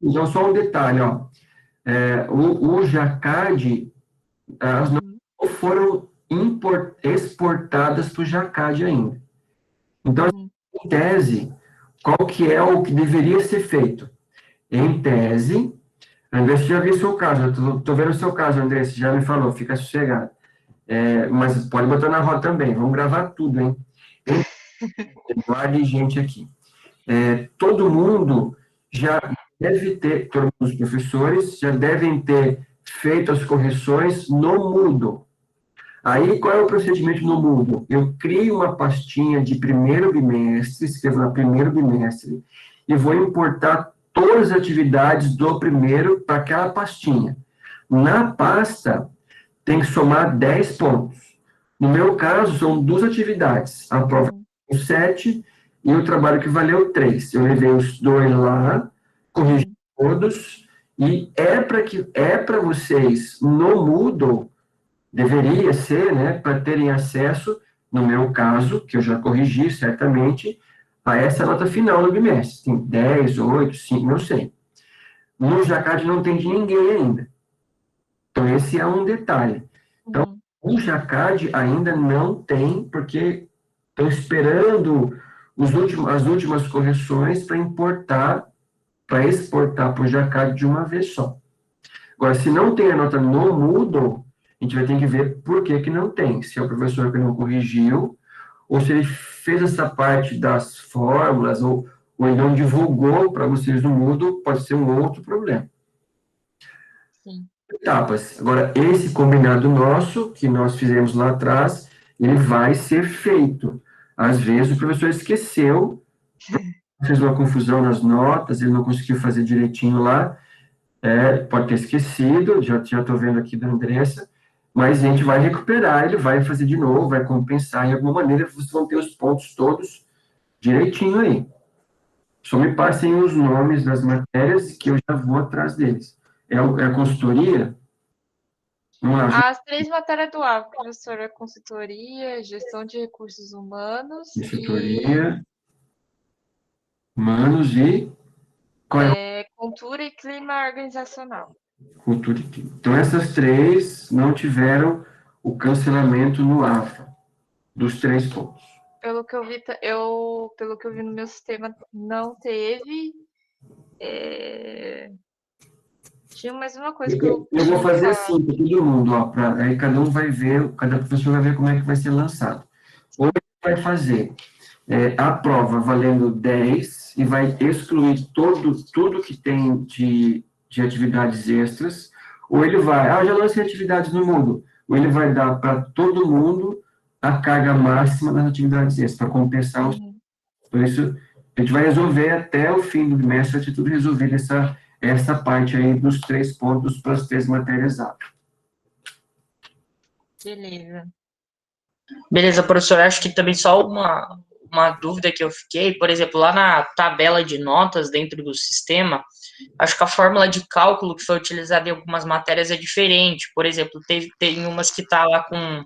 Então, só um detalhe, ó. O Jacad, as notas não foram exportadas para o Jacad ainda. Então, em tese, qual que é o que deveria ser feito? Em tese, André, você já viu o seu caso, eu estou vendo o seu caso, André, você já me falou, fica sossegado. Mas pode botar na roda também, vamos gravar tudo, hein? Guarde gente aqui. Todo mundo já deve ter, todos os professores já devem ter feito as correções no Moodle. Aí, qual é o procedimento no Moodle? Eu crio uma pastinha de primeiro bimestre, escrevo na primeiro bimestre, e vou importar todas as atividades do primeiro para aquela pastinha. Na pasta, tem que somar 10 pontos. No meu caso, são duas atividades. A prova valeu 7 e o trabalho que valeu 3. Eu levei os dois lá, corrigi todos, e é para vocês, no Moodle, deveria ser, né, para terem acesso, no meu caso, que eu já corrigi certamente, a essa nota final do bimestre. Tem 10, 8, 5, não sei. No Jacad não tem de ninguém ainda. Então, esse é um detalhe. Então, o Jacad ainda não tem, porque estão esperando as últimas correções para exportar para o Jacad de uma vez só. Agora, se não tem a nota no Moodle, a gente vai ter que ver por que não tem. Se é o professor que não corrigiu, ou se ele fez essa parte das fórmulas, ou ele não divulgou para vocês no Moodle, pode ser um outro problema. Sim. Etapas. Agora, esse combinado nosso, que nós fizemos lá atrás, ele vai ser feito. Às vezes o professor esqueceu, fez uma confusão nas notas, ele não conseguiu fazer direitinho lá, pode ter esquecido, já estou vendo aqui da Andressa, mas a gente vai recuperar, ele vai fazer de novo, vai compensar, de alguma maneira vocês vão ter os pontos todos direitinho aí. Só me passem os nomes das matérias que eu já vou atrás deles. É a consultoria? As 3 matérias do AVA, professora, consultoria, gestão de recursos humanos Consultoria, humanos e... cultura e clima organizacional. Cultura e clima. Então, essas 3 não tiveram o cancelamento no AFA, dos 3 pontos. Pelo que eu vi no meu sistema, não teve. Tinha mais uma coisa que eu vou fazer assim para todo mundo, ó, aí cada um vai ver, cada professor vai ver como é que vai ser lançado. Ou ele vai fazer a prova valendo 10 e vai excluir tudo que tem de atividades extras, ou ele vai, já lancei atividades no Moodle, ou ele vai dar para todo mundo a carga máxima das atividades extras, para compensar os... Por isso, a gente vai resolver até o fim do bimestre, vai ter tudo resolvido essa parte aí dos 3 pontos para as 3 matérias A. Beleza, professor. Acho que também só uma dúvida que eu fiquei, por exemplo, lá na tabela de notas dentro do sistema, acho que a fórmula de cálculo que foi utilizada em algumas matérias é diferente. Por exemplo, tem umas que está lá com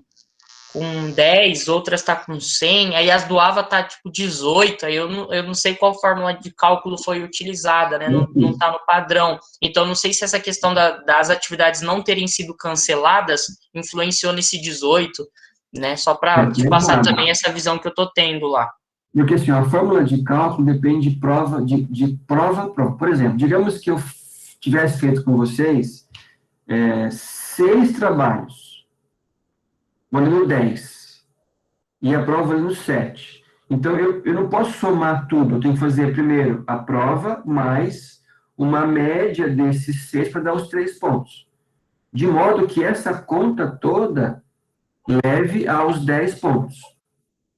com 10, outras tá com 100, aí as do AVA tá tipo 18, aí eu não sei qual fórmula de cálculo foi utilizada, né? Não tá no padrão. Então, não sei se essa questão das atividades não terem sido canceladas influenciou nesse 18, né? Só para te passar também essa visão que eu tô tendo lá. Porque assim, a fórmula de cálculo depende de prova a prova. Por exemplo, digamos que eu tivesse feito com vocês 6 trabalhos, valendo 10, e a prova valendo 7. Então, eu não posso somar tudo, eu tenho que fazer primeiro a prova mais uma média desses 6 para dar os 3 pontos. De modo que essa conta toda leve aos 10 pontos.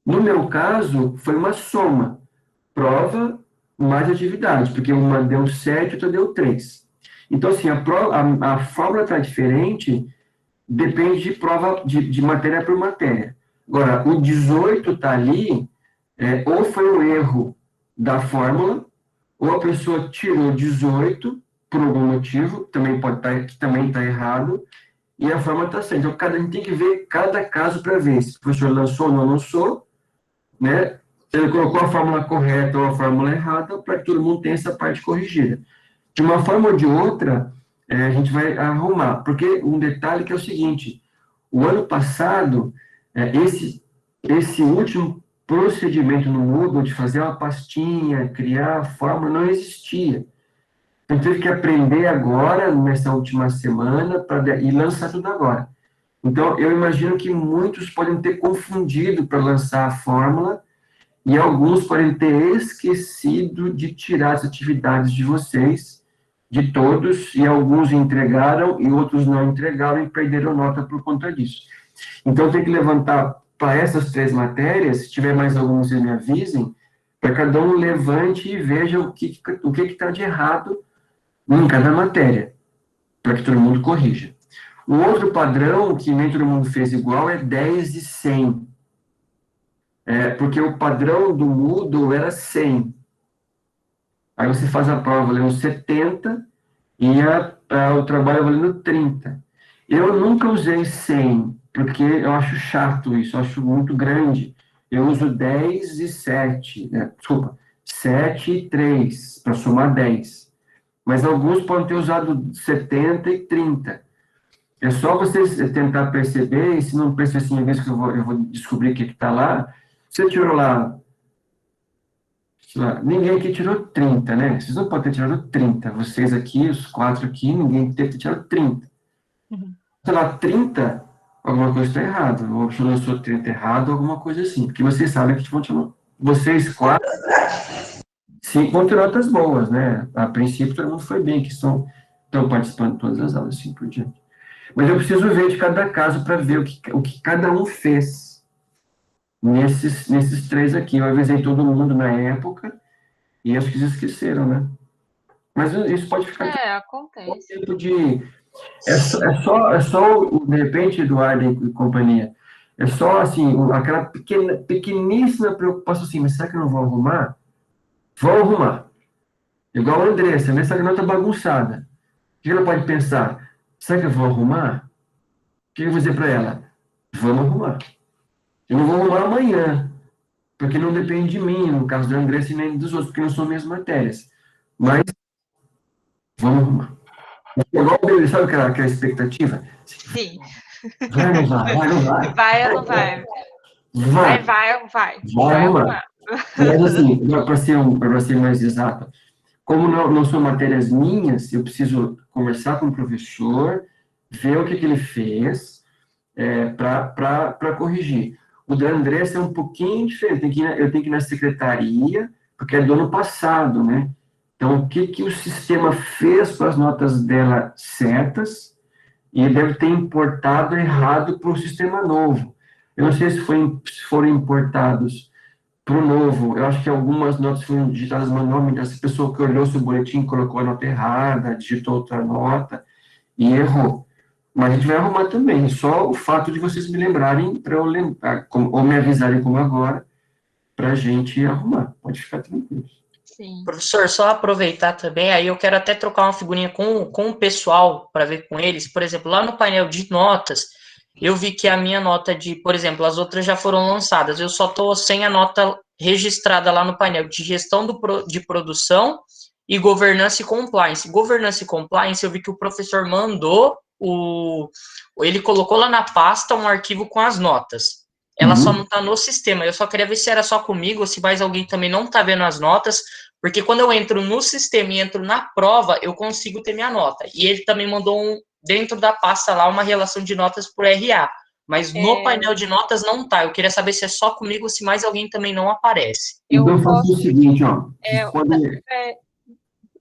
No meu caso, foi uma soma. Prova mais atividade, porque uma deu 7, outra deu 3. Então, assim, a fórmula está diferente, depende de prova, de matéria por matéria. Agora, o 18 está ali, ou foi um erro da fórmula, ou a pessoa tirou 18 por algum motivo, também pode estar, que também está errado, e a fórmula está certa. Então, a gente tem que ver cada caso para ver se o professor lançou ou não lançou, né? Se ele colocou a fórmula correta ou a fórmula errada, para que todo mundo tenha essa parte corrigida. De uma forma ou de outra, a gente vai arrumar. Porque um detalhe que é o seguinte, o ano passado, esse último procedimento no Moodle de fazer uma pastinha, criar a fórmula, não existia. Então, teve que aprender agora, nessa última semana, e lançar tudo agora. Então, eu imagino que muitos podem ter confundido para lançar a fórmula, e alguns podem ter esquecido de tirar as atividades de vocês, de todos, e alguns entregaram e outros não entregaram e perderam nota por conta disso. Então, tem que levantar para essas 3 matérias, se tiver mais algum, vocês me avisem, para cada um levante e veja o que está de errado em cada matéria, para que todo mundo corrija. O outro padrão, que nem todo mundo fez igual, é 10 e 100. Porque o padrão do Moodle era 100. Aí você faz a prova valendo 70 e o trabalho valendo 30. Eu nunca usei 100, porque eu acho chato isso, eu acho muito grande. Eu uso 10 e 7, desculpa, 7 e 3, para somar 10. Mas alguns podem ter usado 70 e 30. É só vocês tentar perceber, e se não perceber assim, a vez que eu vou descobrir o que está lá. Você tirou lá, sei lá, ninguém aqui tirou 30, né? Vocês não podem ter tirado 30. Vocês aqui, os 4 aqui, ninguém deve ter tirado 30. Sei lá, 30, alguma coisa está errada. Ou a pessoa lançou 30 errado, alguma coisa assim. Porque vocês sabem que vocês 4, 5 vão ter notas boas, né? A princípio, todo mundo foi bem, que estão participando de todas as aulas, assim por diante. Mas eu preciso ver de cada caso para ver o que cada um fez. Nesses 3 aqui, eu avisei todo mundo na época e acho que eles esqueceram, né? Mas isso pode ficar... acontece. Tempo de... É só, de repente, Eduardo e companhia, é só, assim, aquela pequeníssima preocupação, assim, mas será que eu não vou arrumar? Vou arrumar. Igual a Andressa, né? Será que não está bagunçada? O que ela pode pensar? Será que eu vou arrumar? O que eu vou dizer para ela? Vamos arrumar. Eu não vou arrumar amanhã, porque não depende de mim, no caso da Andressa e nem dos outros, porque não são minhas matérias. Mas, vamos arrumar. Igual dele, sabe aquela expectativa? Sim. Vai ou não vai? Vai ou não vai? Vai ou não vai? Vai. Vai arrumar. Mas, assim, para ser mais exato, como não são matérias minhas, eu preciso conversar com o professor, ver o que ele fez, para corrigir. O da Andressa é um pouquinho diferente. Eu tenho que ir na secretaria, porque é do ano passado, né? Então, o que o sistema fez com as notas dela certas, e deve ter importado errado para o sistema novo. Eu não sei se foram importados para o novo. Eu acho que algumas notas foram digitadas no nome dessa pessoa que olhou seu boletim, colocou a nota errada, digitou outra nota e errou. Mas a gente vai arrumar também, só o fato de vocês me lembrarem, para eu lembrar, ou me avisarem como agora, para a gente arrumar. Pode ficar tranquilo. Sim. Professor, só aproveitar também, aí eu quero até trocar uma figurinha com o pessoal, para ver com eles. Por exemplo, lá no painel de notas, eu vi que a minha nota por exemplo, as outras já foram lançadas, eu só estou sem a nota registrada lá no painel de gestão de produção e governança e compliance. Governança e compliance, eu vi que o professor mandou, ele colocou lá na pasta um arquivo com as notas. Ela só não está no sistema. Eu só queria ver se era só comigo ou se mais alguém também não está vendo as notas, porque quando eu entro no sistema e entro na prova, eu consigo ter minha nota. E ele também mandou dentro da pasta lá uma relação de notas por RA. Mas no painel de notas não tá. Eu queria saber se é só comigo ou se mais alguém também não aparece. Então, faça o seguinte, ó.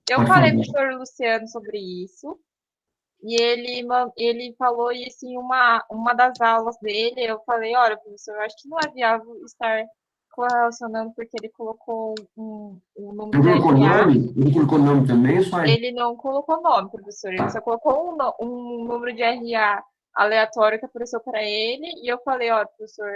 Eu falei pro professor Luciano sobre isso. E ele falou isso em uma das aulas dele. Eu falei, olha, professor, eu acho que não é viável estar correlacionando porque ele colocou um número de RA. Ele colocou nome também? Só ele não colocou nome, professor. Ele só colocou um número de RA aleatório que apareceu para ele. E eu falei, ó, professor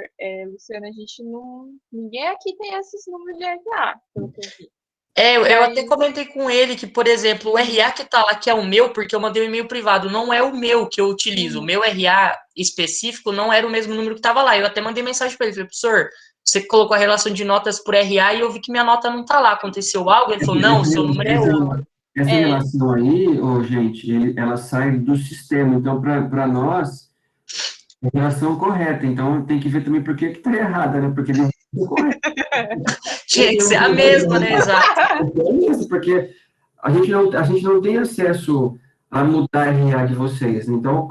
Luciano, a gente não... Ninguém aqui tem esses números de RA, pelo que eu vi. Eu até comentei com ele que, por exemplo, o RA que tá lá, que é o meu, porque eu mandei um e-mail privado, não é o meu que eu utilizo. O meu RA específico não era o mesmo número que tava lá. Eu até mandei mensagem para ele, falei, professor, você colocou a relação de notas por RA e eu vi que minha nota não tá lá. Aconteceu algo? Ele falou, não, o seu número é outro. Essa relação aí, gente, ela sai do sistema. Então, para nós, é a relação correta. Então, tem que ver também por que está errada, né? Porque ele não correto. Tinha que ser a mesma, né? Exato. É isso, porque a gente não tem acesso a mudar a RA de vocês. Então,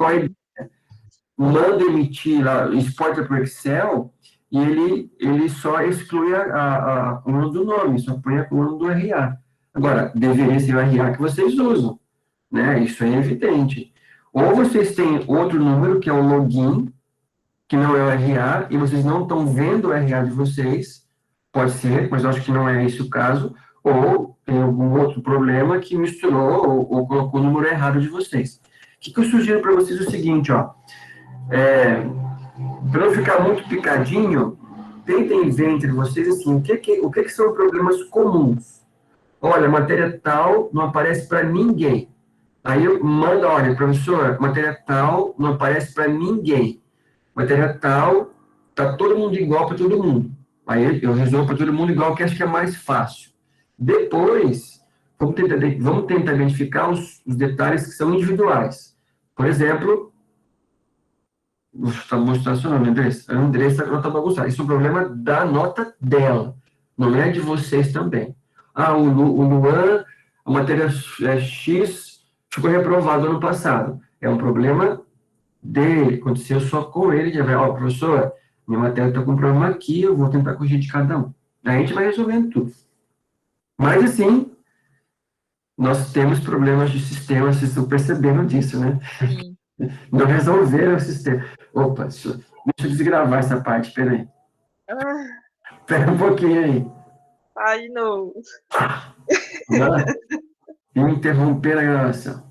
manda emitir lá, exporta para o Excel e ele só exclui a coluna do nome, só põe a coluna do RA. Agora, deveria ser o RA que vocês usam, né? Isso é evidente. Ou vocês têm outro número, que é o login, que não é o RA, e vocês não estão vendo o RA de vocês, pode ser, mas eu acho que não é esse o caso, ou tem algum outro problema que misturou ou colocou o número errado de vocês. O que eu sugiro para vocês é o seguinte, ó, para não ficar muito picadinho, tentem ver entre vocês assim, o que são problemas comuns. Olha, matéria tal não aparece para ninguém. Aí eu mando, olha, professor, matéria tal não aparece para ninguém. Matéria tal, tá todo mundo igual para todo mundo. Aí eu resolvo para todo mundo igual, que acho que é mais fácil. Depois, vamos tentar identificar os detalhes que são individuais. Por exemplo, vou mostrar seu nome, Andressa. A Andressa nota bagunçada. Isso é um problema da nota dela, não é de vocês também. O Luan, a matéria X ficou reprovado ano passado. É um problema dele, aconteceu só com ele, de professor, minha matéria está com um problema aqui, eu vou tentar corrigir de cada um. Daí a gente vai resolvendo tudo. Mas, assim, nós temos problemas de sistema, vocês estão percebendo disso, né? Sim. Não resolveram o sistema. Opa, deixa eu desgravar essa parte, peraí. Espera um pouquinho aí. Ai, não. Interromper a gravação.